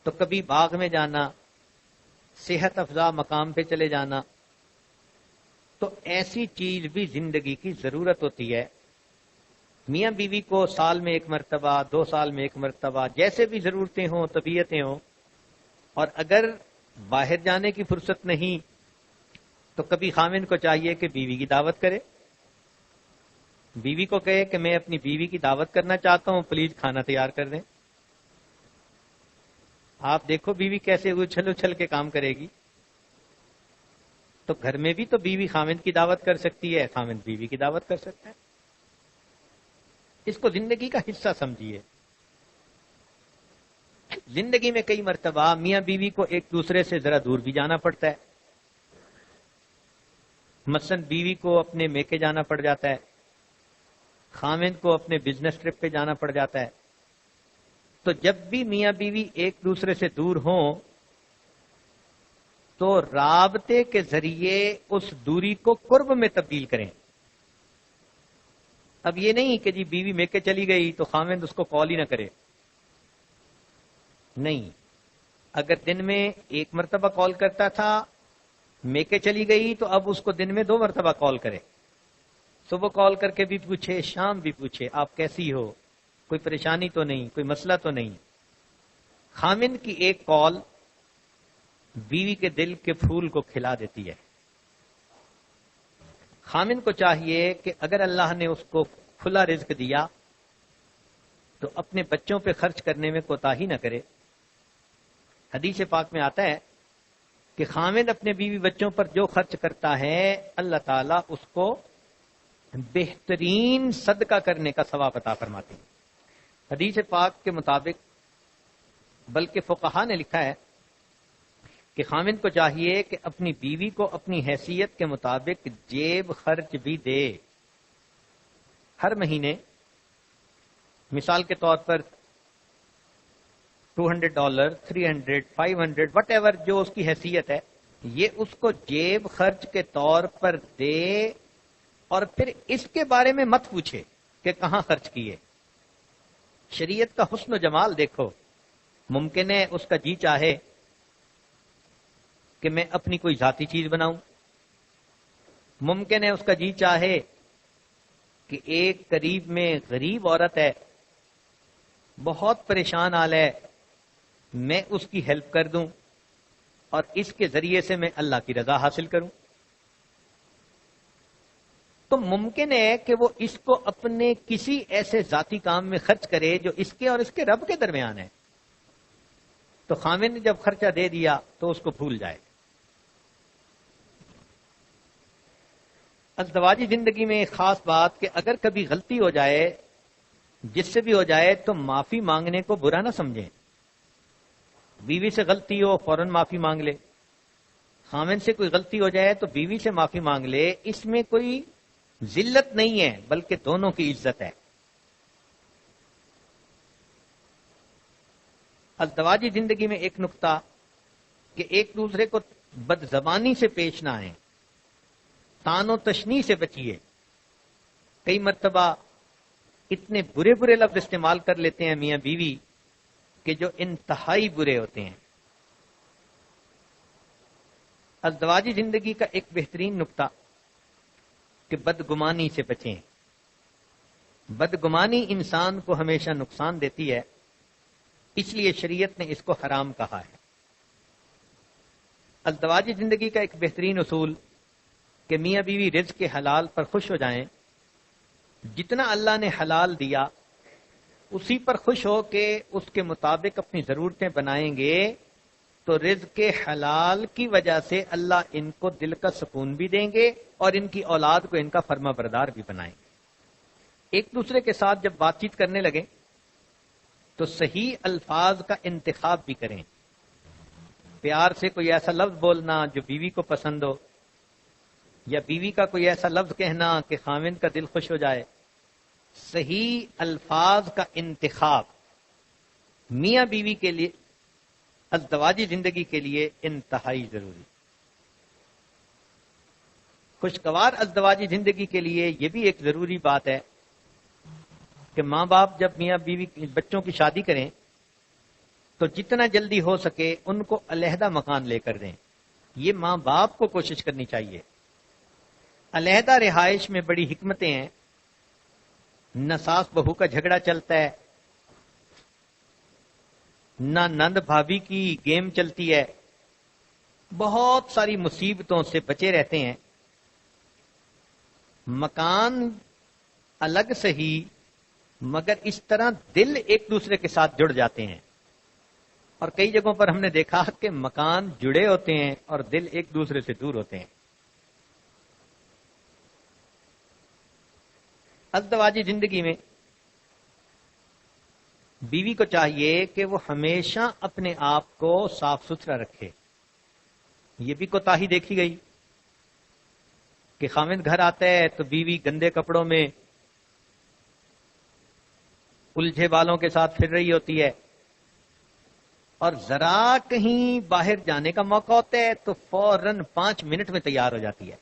تو کبھی باغ میں جانا، صحت افزا مقام پہ چلے جانا، تو ایسی چیز بھی زندگی کی ضرورت ہوتی ہے۔ میاں بیوی کو سال میں ایک مرتبہ، 2 سال میں ایک مرتبہ، جیسے بھی ضرورتیں ہوں، طبیعتیں ہوں، اور اگر باہر جانے کی فرصت نہیں تو کبھی خاوند کو چاہیے کہ بیوی کی دعوت کرے، بیوی کو کہے کہ میں اپنی بیوی کی دعوت کرنا چاہتا ہوں، پلیز کھانا تیار کر دیں۔ آپ دیکھو بیوی کیسے اچھل اچھل کے کام کرے گی، تو گھر میں بھی تو بیوی خاوند کی دعوت کر سکتی ہے، خاوند بیوی کی دعوت کر سکتا ہے۔ اس کو زندگی کا حصہ سمجھیے۔ زندگی میں کئی مرتبہ میاں بیوی کو ایک دوسرے سے ذرا دور بھی جانا پڑتا ہے، مثلا بیوی کو اپنے میکے جانا پڑ جاتا ہے، خاوند کو اپنے بزنس ٹرپ پہ جانا پڑ جاتا ہے۔ تو جب بھی میاں بیوی ایک دوسرے سے دور ہوں تو رابطے کے ذریعے اس دوری کو قرب میں تبدیل کریں۔ اب یہ نہیں کہ جی بیوی میکے چلی گئی تو خاوند اس کو کال ہی نہ کرے، نہیں، اگر دن میں ایک مرتبہ کال کرتا تھا، میکے چلی گئی تو اب اس کو دن میں 2 مرتبہ کال کرے، صبح کال کر کے بھی پوچھے، شام بھی پوچھے آپ کیسی ہو، کوئی پریشانی تو نہیں، کوئی مسئلہ تو نہیں۔ خاوند کی ایک کال بیوی کے دل کے پھول کو کھلا دیتی ہے۔ خاوند کو چاہیے کہ اگر اللہ نے اس کو کھلا رزق دیا تو اپنے بچوں پہ خرچ کرنے میں کوتاہی نہ کرے۔ حدیث پاک میں آتا ہے کہ خاوند اپنے بیوی بچوں پر جو خرچ کرتا ہے اللہ تعالیٰ اس کو بہترین صدقہ کرنے کا ثواب عطا فرماتے ہیں۔ حدیث پاک کے مطابق بلکہ فقہا نے لکھا ہے کہ خاوند کو چاہیے کہ اپنی بیوی کو اپنی حیثیت کے مطابق جیب خرچ بھی دے۔ ہر مہینے مثال کے طور پر $200، $300، $500، وٹ ایور جو اس کی حیثیت ہے، یہ اس کو جیب خرچ کے طور پر دے، اور پھر اس کے بارے میں مت پوچھے کہ کہاں خرچ کیے۔ شریعت کا حسن و جمال دیکھو، ممکن ہے اس کا جی چاہے کہ میں اپنی کوئی ذاتی چیز بناؤں، ممکن ہے اس کا جی چاہے کہ ایک قریب میں غریب عورت ہے، بہت پریشان حال ہے، میں اس کی ہیلپ کر دوں اور اس کے ذریعے سے میں اللہ کی رضا حاصل کروں۔ تو ممکن ہے کہ وہ اس کو اپنے کسی ایسے ذاتی کام میں خرچ کرے جو اس کے اور اس کے رب کے درمیان ہے، تو خاوند نے جب خرچہ دے دیا تو اس کو بھول جائے۔ ازدواجی زندگی میں ایک خاص بات کہ اگر کبھی غلطی ہو جائے، جس سے بھی ہو جائے، تو معافی مانگنے کو برا نہ سمجھیں۔ بیوی سے غلطی ہو فوراً معافی مانگ لے، خامن سے کوئی غلطی ہو جائے تو بیوی سے معافی مانگ لے، اس میں کوئی ذلت نہیں ہے بلکہ دونوں کی عزت ہے۔ ازدواجی زندگی میں ایک نقطہ کہ ایک دوسرے کو بد زبانی سے پیش نہ آئیں، تان و تشنی سے بچیے۔ کئی مرتبہ اتنے برے برے لفظ استعمال کر لیتے ہیں میاں بیوی کہ جو انتہائی برے ہوتے ہیں۔ ازدواجی زندگی کا ایک بہترین نقطہ کہ بدگمانی سے بچیں۔ بدگمانی انسان کو ہمیشہ نقصان دیتی ہے، اس لیے شریعت نے اس کو حرام کہا ہے۔ ازدواجی زندگی کا ایک بہترین اصول کہ میاں بیوی رزق کے حلال پر خوش ہو جائیں، جتنا اللہ نے حلال دیا اسی پر خوش ہو کے اس کے مطابق اپنی ضرورتیں بنائیں گے تو رزق کے حلال کی وجہ سے اللہ ان کو دل کا سکون بھی دیں گے اور ان کی اولاد کو ان کا فرما بردار بھی بنائیں گے۔ ایک دوسرے کے ساتھ جب بات چیت کرنے لگیں تو صحیح الفاظ کا انتخاب بھی کریں۔ پیار سے کوئی ایسا لفظ بولنا جو بیوی کو پسند ہو، یا بیوی کا کوئی ایسا لفظ کہنا کہ خاوند کا دل خوش ہو جائے۔ صحیح الفاظ کا انتخاب میاں بیوی کے لیے، ازدواجی زندگی کے لیے انتہائی ضروری۔ خوشگوار ازدواجی زندگی کے لیے یہ بھی ایک ضروری بات ہے کہ ماں باپ جب میاں بیوی بچوں کی شادی کریں تو جتنا جلدی ہو سکے ان کو علیحدہ مکان لے کر دیں۔ یہ ماں باپ کو کوشش کرنی چاہیے۔ علیحدہ رہائش میں بڑی حکمتیں ہیں، نہ ساس بہو کا جھگڑا چلتا ہے، نہ نند بھابھی کی گیم چلتی ہے، بہت ساری مصیبتوں سے بچے رہتے ہیں۔ مکان الگ صحیح، مگر اس طرح دل ایک دوسرے کے ساتھ جڑ جاتے ہیں، اور کئی جگہوں پر ہم نے دیکھا کہ مکان جڑے ہوتے ہیں اور دل ایک دوسرے سے دور ہوتے ہیں۔ ازدواجی زندگی میں بیوی کو چاہیے کہ وہ ہمیشہ اپنے آپ کو صاف ستھرا رکھے۔ یہ بھی کوتاہی دیکھی گئی کہ خاوند گھر آتا ہے تو بیوی گندے کپڑوں میں الجھے بالوں کے ساتھ پھر رہی ہوتی ہے، اور ذرا کہیں باہر جانے کا موقع ہوتا ہے تو فوراً 5 منٹ میں تیار ہو جاتی ہے۔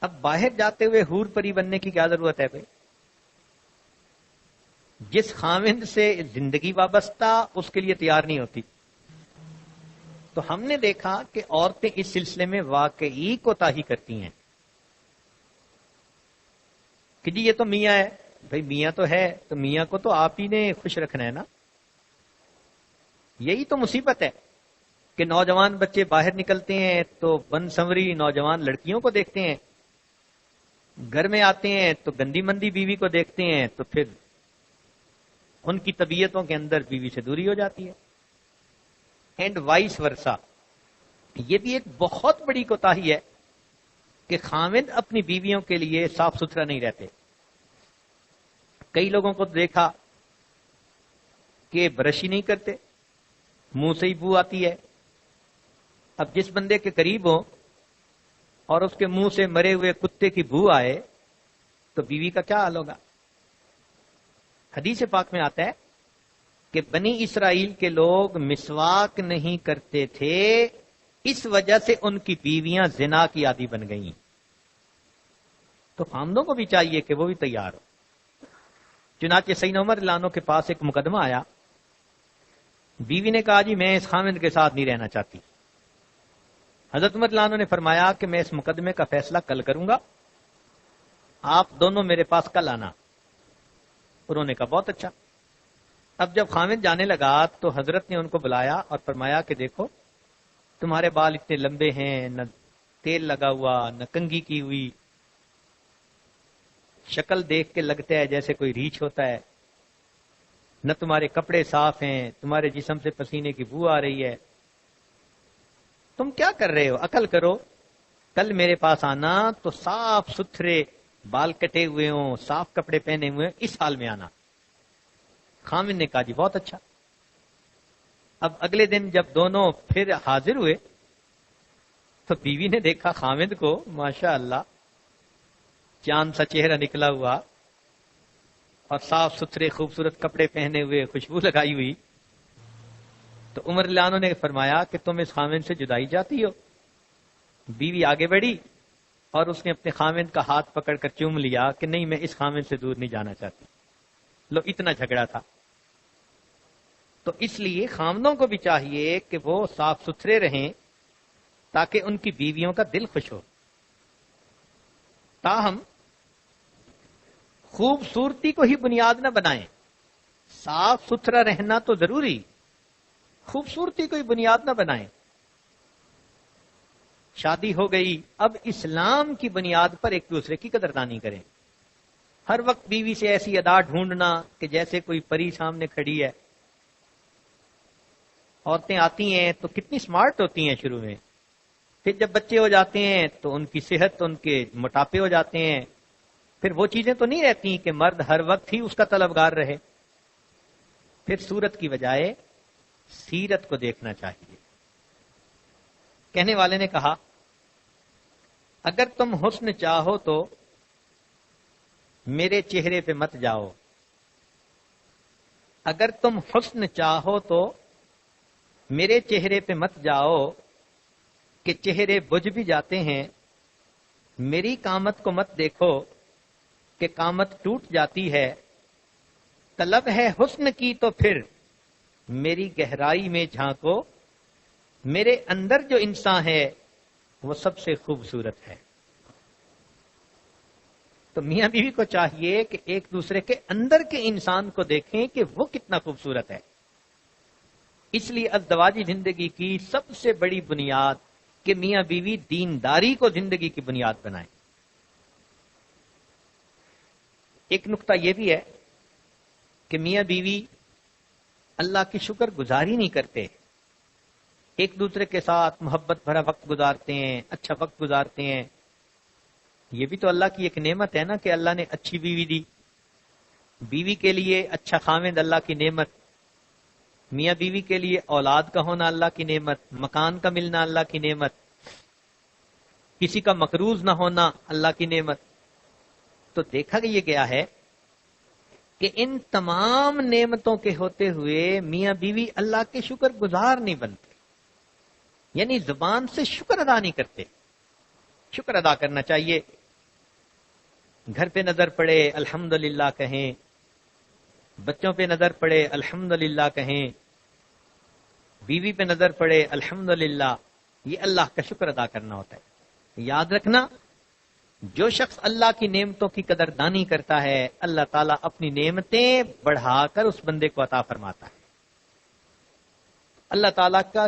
اب باہر جاتے ہوئے حور پری بننے کی کیا ضرورت ہے بھائی؟ جس خاوند سے زندگی وابستہ اس کے لیے تیار نہیں ہوتی۔ تو ہم نے دیکھا کہ عورتیں اس سلسلے میں واقعی کوتاہی کرتی ہیں کہ جی یہ تو میاں ہے، بھائی میاں تو ہے تو میاں کو تو آپ ہی نے خوش رکھنا ہے نا۔ یہی تو مصیبت ہے کہ نوجوان بچے باہر نکلتے ہیں تو بن سنوری نوجوان لڑکیوں کو دیکھتے ہیں، گھر میں آتے ہیں تو گندی مندی بیوی کو دیکھتے ہیں، تو پھر ان کی طبیعتوں کے اندر بیوی سے دوری ہو جاتی ہے، اینڈ وائس ورسا۔ یہ بھی ایک بہت بڑی کوتاہی ہے کہ خاوند اپنی بیویوں کے لیے صاف ستھرا نہیں رہتے۔ کئی لوگوں کو دیکھا کہ برش ہی نہیں کرتے، منہ سے ہی بو آتی ہے۔ اب جس بندے کے قریب ہو اور اس کے منہ سے مرے ہوئے کتے کی بو آئے تو بیوی کا کیا حال ہوگا؟ حدیث پاک میں آتا ہے کہ بنی اسرائیل کے لوگ مسواک نہیں کرتے تھے، اس وجہ سے ان کی بیویاں زنا کی عادی بن گئیں۔ تو خامدوں کو بھی چاہیے کہ وہ بھی تیار ہو۔ چنانچہ سیدنا عمر رضی اللہ عنہ کے پاس ایک مقدمہ آیا، بیوی نے کہا جی میں اس خامد کے ساتھ نہیں رہنا چاہتی۔ حضرت عمر رضی اللہ عنہ نے فرمایا کہ میں اس مقدمے کا فیصلہ کل کروں گا، آپ دونوں میرے پاس کل آنا۔ انہوں نے کہا بہت اچھا۔ اب جب خامد جانے لگا تو حضرت نے ان کو بلایا اور فرمایا کہ دیکھو تمہارے بال اتنے لمبے ہیں، نہ تیل لگا ہوا، نہ کنگھی کی ہوئی، شکل دیکھ کے لگتا ہے جیسے کوئی ریچھ ہوتا ہے، نہ تمہارے کپڑے صاف ہیں، تمہارے جسم سے پسینے کی بو آ رہی ہے، تم کیا کر رہے ہو؟ عقل کرو۔ کل میرے پاس آنا تو صاف ستھرے بال کٹے ہوئے ہوں، صاف کپڑے پہنے ہوئے ہوں، اس حال میں آنا۔ خامن نے کہا جی بہت اچھا۔ اب اگلے دن جب دونوں پھر حاضر ہوئے تو بیوی نے دیکھا خامد کو، ماشاء اللہ چاند سا چہرہ نکلا ہوا اور صاف ستھرے خوبصورت کپڑے پہنے ہوئے، خوشبو لگائی ہوئی۔ تو عمر رضی اللہ عنہ نے فرمایا کہ تم اس خامد سے جدائی جاتی ہو؟ بیوی آگے بڑھی اور اس نے اپنے خامد کا ہاتھ پکڑ کر چوم لیا کہ نہیں، میں اس خامد سے دور نہیں جانا چاہتی۔ لو اتنا جھگڑا تھا۔ تو اس لیے خامدوں کو بھی چاہیے کہ وہ صاف ستھرے رہیں تاکہ ان کی بیویوں کا دل خوش ہو۔ تاہم خوبصورتی کو ہی بنیاد نہ بنائیں، صاف ستھرا رہنا تو ضروری، خوبصورتی کو ہی بنیاد نہ بنائیں۔ شادی ہو گئی، اب اسلام کی بنیاد پر ایک دوسرے کی قدردانی کریں۔ ہر وقت بیوی سے ایسی ادا ڈھونڈنا کہ جیسے کوئی پری سامنے کھڑی ہے۔ عورتیں آتی ہیں تو کتنی سمارٹ ہوتی ہیں شروع میں، پھر جب بچے ہو جاتے ہیں تو ان کی صحت، ان کے موٹاپے ہو جاتے ہیں، پھر وہ چیزیں تو نہیں رہتی کہ مرد ہر وقت ہی اس کا طلبگار رہے۔ پھر صورت کی بجائے سیرت کو دیکھنا چاہیے۔ کہنے والے نے کہا اگر تم حسن چاہو تو میرے چہرے پہ مت جاؤ، اگر تم حسن چاہو تو میرے چہرے پہ مت جاؤ کہ چہرے بجھ بھی جاتے ہیں، میری قامت کو مت دیکھو کہ قامت ٹوٹ جاتی ہے، طلب ہے حسن کی تو پھر میری گہرائی میں جھانکو، میرے اندر جو انسان ہے وہ سب سے خوبصورت ہے۔ تو میاں بیوی کو چاہیے کہ ایک دوسرے کے اندر کے انسان کو دیکھیں کہ وہ کتنا خوبصورت ہے۔ اس لیے ازدواجی زندگی کی سب سے بڑی بنیاد کہ میاں بیوی دینداری کو زندگی کی بنیاد بنائیں۔ ایک نقطہ یہ بھی ہے کہ میاں بیوی اللہ کی شکر گزاری نہیں کرتے، ایک دوسرے کے ساتھ محبت بھرا وقت گزارتے ہیں، اچھا وقت گزارتے ہیں۔ یہ بھی تو اللہ کی ایک نعمت ہے نا کہ اللہ نے اچھی بیوی دی، بیوی کے لیے اچھا خاوند اللہ کی نعمت، میاں بیوی کے لیے اولاد کا ہونا اللہ کی نعمت، مکان کا ملنا اللہ کی نعمت، کسی کا مقروض نہ ہونا اللہ کی نعمت۔ تو دیکھا یہ گیا ہے کہ ان تمام نعمتوں کے ہوتے ہوئے میاں بیوی اللہ کے شکر گزار نہیں بنتے، یعنی زبان سے شکر ادا نہیں کرتے۔ شکر ادا کرنا چاہیے، گھر پہ نظر پڑے الحمدللہ کہیں، بچوں پہ نظر پڑے الحمدللہ کہیں، بیوی پہ نظر پڑے الحمدللہ، یہ اللہ کا شکر ادا کرنا ہوتا ہے۔ یاد رکھنا جو شخص اللہ کی نعمتوں کی قدردانی کرتا ہے اللہ تعالیٰ اپنی نعمتیں بڑھا کر اس بندے کو عطا فرماتا ہے۔ اللہ تعالیٰ کا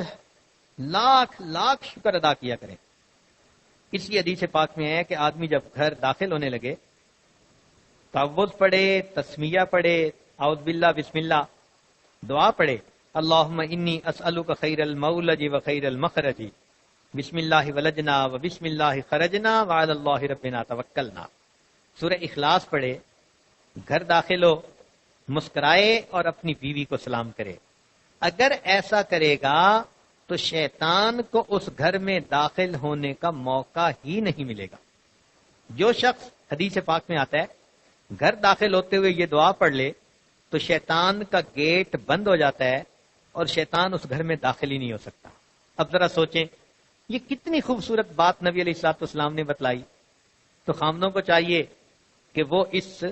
لاکھ لاکھ شکر ادا کیا کریں۔ اس لیے حدیث پاک میں ہے کہ آدمی جب گھر داخل ہونے لگے تعوذ پڑھے، تسمیہ پڑھے، اعوذ باللہ بسم اللہ، دعا پڑھے، اللہم انی اسألک خیر المولج و خیر المخرج، بسم اللہ ولجنا و بسم اللہ خرجنا وعلی اللہ ربنا توکلنا۔ سورہ اخلاص پڑھے، گھر داخل ہو، مسکرائے اور اپنی بیوی کو سلام کرے۔ اگر ایسا کرے گا تو شیطان کو اس گھر میں داخل ہونے کا موقع ہی نہیں ملے گا۔ جو شخص حدیث پاک میں آتا ہے گھر داخل ہوتے ہوئے یہ دعا پڑھ لے تو شیطان کا گیٹ بند ہو جاتا ہے اور شیطان اس گھر میں داخل ہی نہیں ہو سکتا۔ اب ذرا سوچیں یہ کتنی خوبصورت بات نبی علیہ الصلوۃ والسلام نے بتلائی۔ تو خامدوں کو چاہیے کہ وہ اس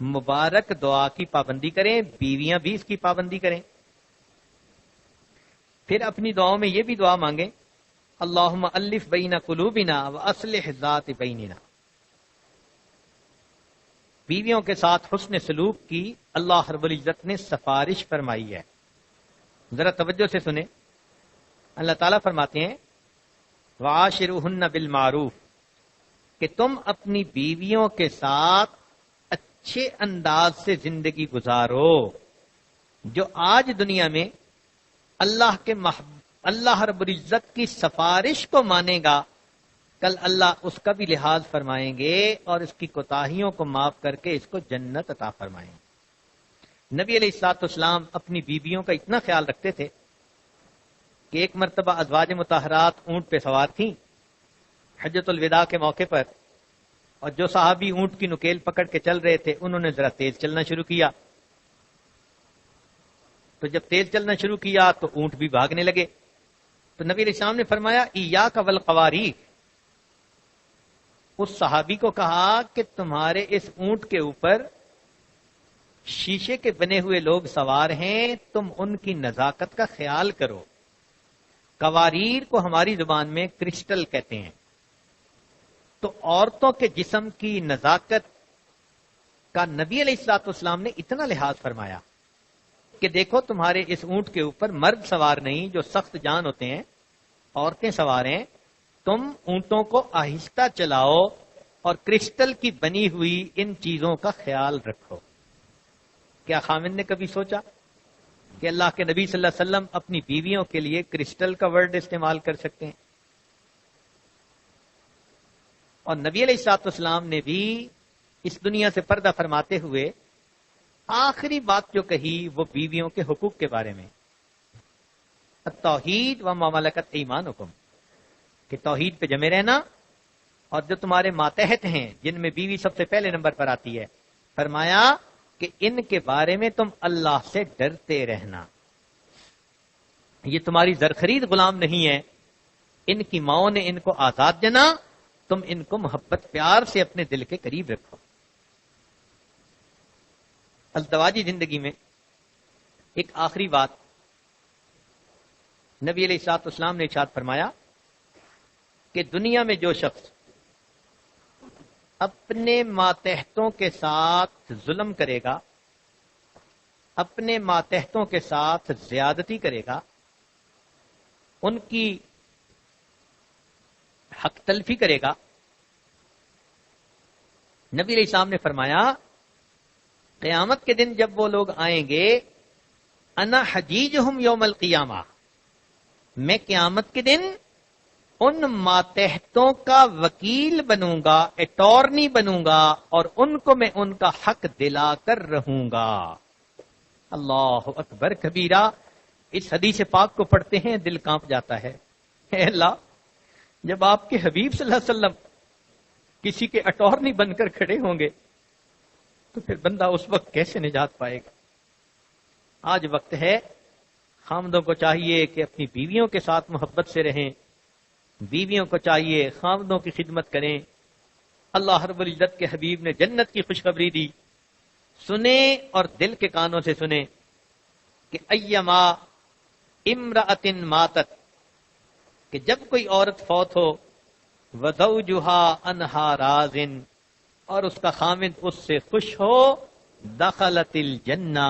مبارک دعا کی پابندی کریں، بیویاں بھی اس کی پابندی کریں۔ پھر اپنی دعاؤں میں یہ بھی دعا مانگیں، اللہم الف بین قلوبنا واصلح ذات بیننا۔ بیویوں کے ساتھ حسن سلوک کی اللہ رب العزت نے سفارش فرمائی ہے۔ ذرا توجہ سے سنیں، اللہ تعالیٰ فرماتے ہیں وعاشروہن بالمعروف، کہ تم اپنی بیویوں کے ساتھ اچھے انداز سے زندگی گزارو۔ جو آج دنیا میں اللہ رب العزت کی سفارش کو مانے گا کل اللہ اس کا بھی لحاظ فرمائیں گے اور اس کی کوتاہیوں کو معاف کر کے اس کو جنت عطا فرمائیں گے۔ نبی علیہ الصلوۃ والسلام اپنی بیویوں کا اتنا خیال رکھتے تھے کہ ایک مرتبہ ازواج مطہرات اونٹ پہ سوار تھیں حجۃ الوداع کے موقع پر، اور جو صحابی اونٹ کی نکیل پکڑ کے چل رہے تھے انہوں نے ذرا تیز چلنا شروع کیا، تو جب تیز چلنا شروع کیا تو اونٹ بھی بھاگنے لگے۔ تو نبی علیہ السلام نے فرمایا ایاک والقواریق، اس صحابی کو کہا کہ تمہارے اس اونٹ کے اوپر شیشے کے بنے ہوئے لوگ سوار ہیں، تم ان کی نزاکت کا خیال کرو۔ قواریر کو ہماری زبان میں کرسٹل کہتے ہیں۔ تو عورتوں کے جسم کی نزاکت کا نبی علیہ الصلوۃ والسلام نے اتنا لحاظ فرمایا کہ دیکھو تمہارے اس اونٹ کے اوپر مرد سوار نہیں جو سخت جان ہوتے ہیں، عورتیں سوار ہیں، تم اونٹوں کو آہستہ چلاؤ اور کرسٹل کی بنی ہوئی ان چیزوں کا خیال رکھو۔ کیا خامد نے کبھی سوچا کہ اللہ کے نبی صلی اللہ علیہ وسلم اپنی بیویوں کے لیے کرسٹل کا ورڈ استعمال کر سکتے ہیں؟ اور نبی علیہ الصلوۃ والسلام نے بھی اس دنیا سے پردہ فرماتے ہوئے آخری بات جو کہی وہ بیویوں کے حقوق کے بارے میں، توحید و ما ملکت ایمانکم، کہ توحید پہ جمے رہنا، اور جو تمہارے ماتحت ہیں جن میں بیوی سب سے پہلے نمبر پر آتی ہے، فرمایا کہ ان کے بارے میں تم اللہ سے ڈرتے رہنا، یہ تمہاری زرخرید غلام نہیں ہے، ان کی ماؤں نے ان کو آزاد جنا، تم ان کو محبت پیار سے اپنے دل کے قریب رکھو۔ ازدواجی زندگی میں ایک آخری بات نبی علیہ الصلوۃ والسلام نے ارشاد فرمایا کہ دنیا میں جو شخص اپنے ماتحتوں کے ساتھ ظلم کرے گا، اپنے ماتحتوں کے ساتھ زیادتی کرے گا، ان کی حق تلفی کرے گا، نبی علیہ السلام نے فرمایا قیامت کے دن جب وہ لوگ آئیں گے، انا حجیجہم یوم القیامہ، میں قیامت کے دن ان ماتحتوں کا وکیل بنوں گا، اٹارنی بنوں گا، اور ان کو میں ان کا حق دلا کر رہوں گا۔ اللہ اکبر کبیرہ، اس حدیث پاک کو پڑھتے ہیں دل کانپ جاتا ہے۔ اے اللہ، جب آپ کے حبیب صلی اللہ علیہ وسلم کسی کے اٹارنی بن کر کھڑے ہوں گے تو پھر بندہ اس وقت کیسے نجات پائے گا؟ آج وقت ہے، خامدوں کو چاہیے کہ اپنی بیویوں کے ساتھ محبت سے رہیں، بیویوں کو چاہیے خامدوں کی خدمت کریں۔ اللہ رب العزت کے حبیب نے جنت کی خوشخبری دی، سنیں اور دل کے کانوں سے سنیں کہ ایما امرأۃ ماتت، کہ جب کوئی عورت فوت ہو، وزوجہا عنہا راضٍ، اور اس کا خامد اس سے خوش ہو، دخلت الجنہ،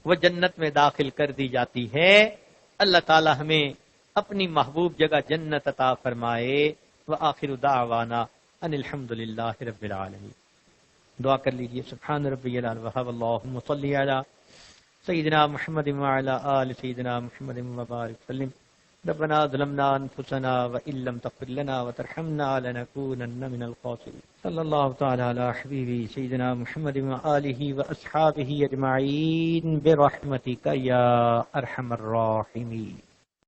وہ جنت میں داخل کر دی جاتی ہے۔ اللہ تعالی ہمیں اپنی محبوب جگہ جنت عطا فرمائے۔ وآخر دعوانا ان الحمدللہ رب العالمین۔ دعا کر لیجئے۔ سبحان ربی الاعلی وحب، اللہم صلی علی سیدنا محمد وعلی آل سیدنا محمد وبارک وسلم۔ ربنا ظلمنا انفسنا وان لم تغفر لنا وترحمنا لنكونن من الخاسرين۔ صلی اللہ تعالی علی حبیبی سیدنا محمد وآلہ واصحابہ اجمعین برحمتک یا ارحم الراحمین۔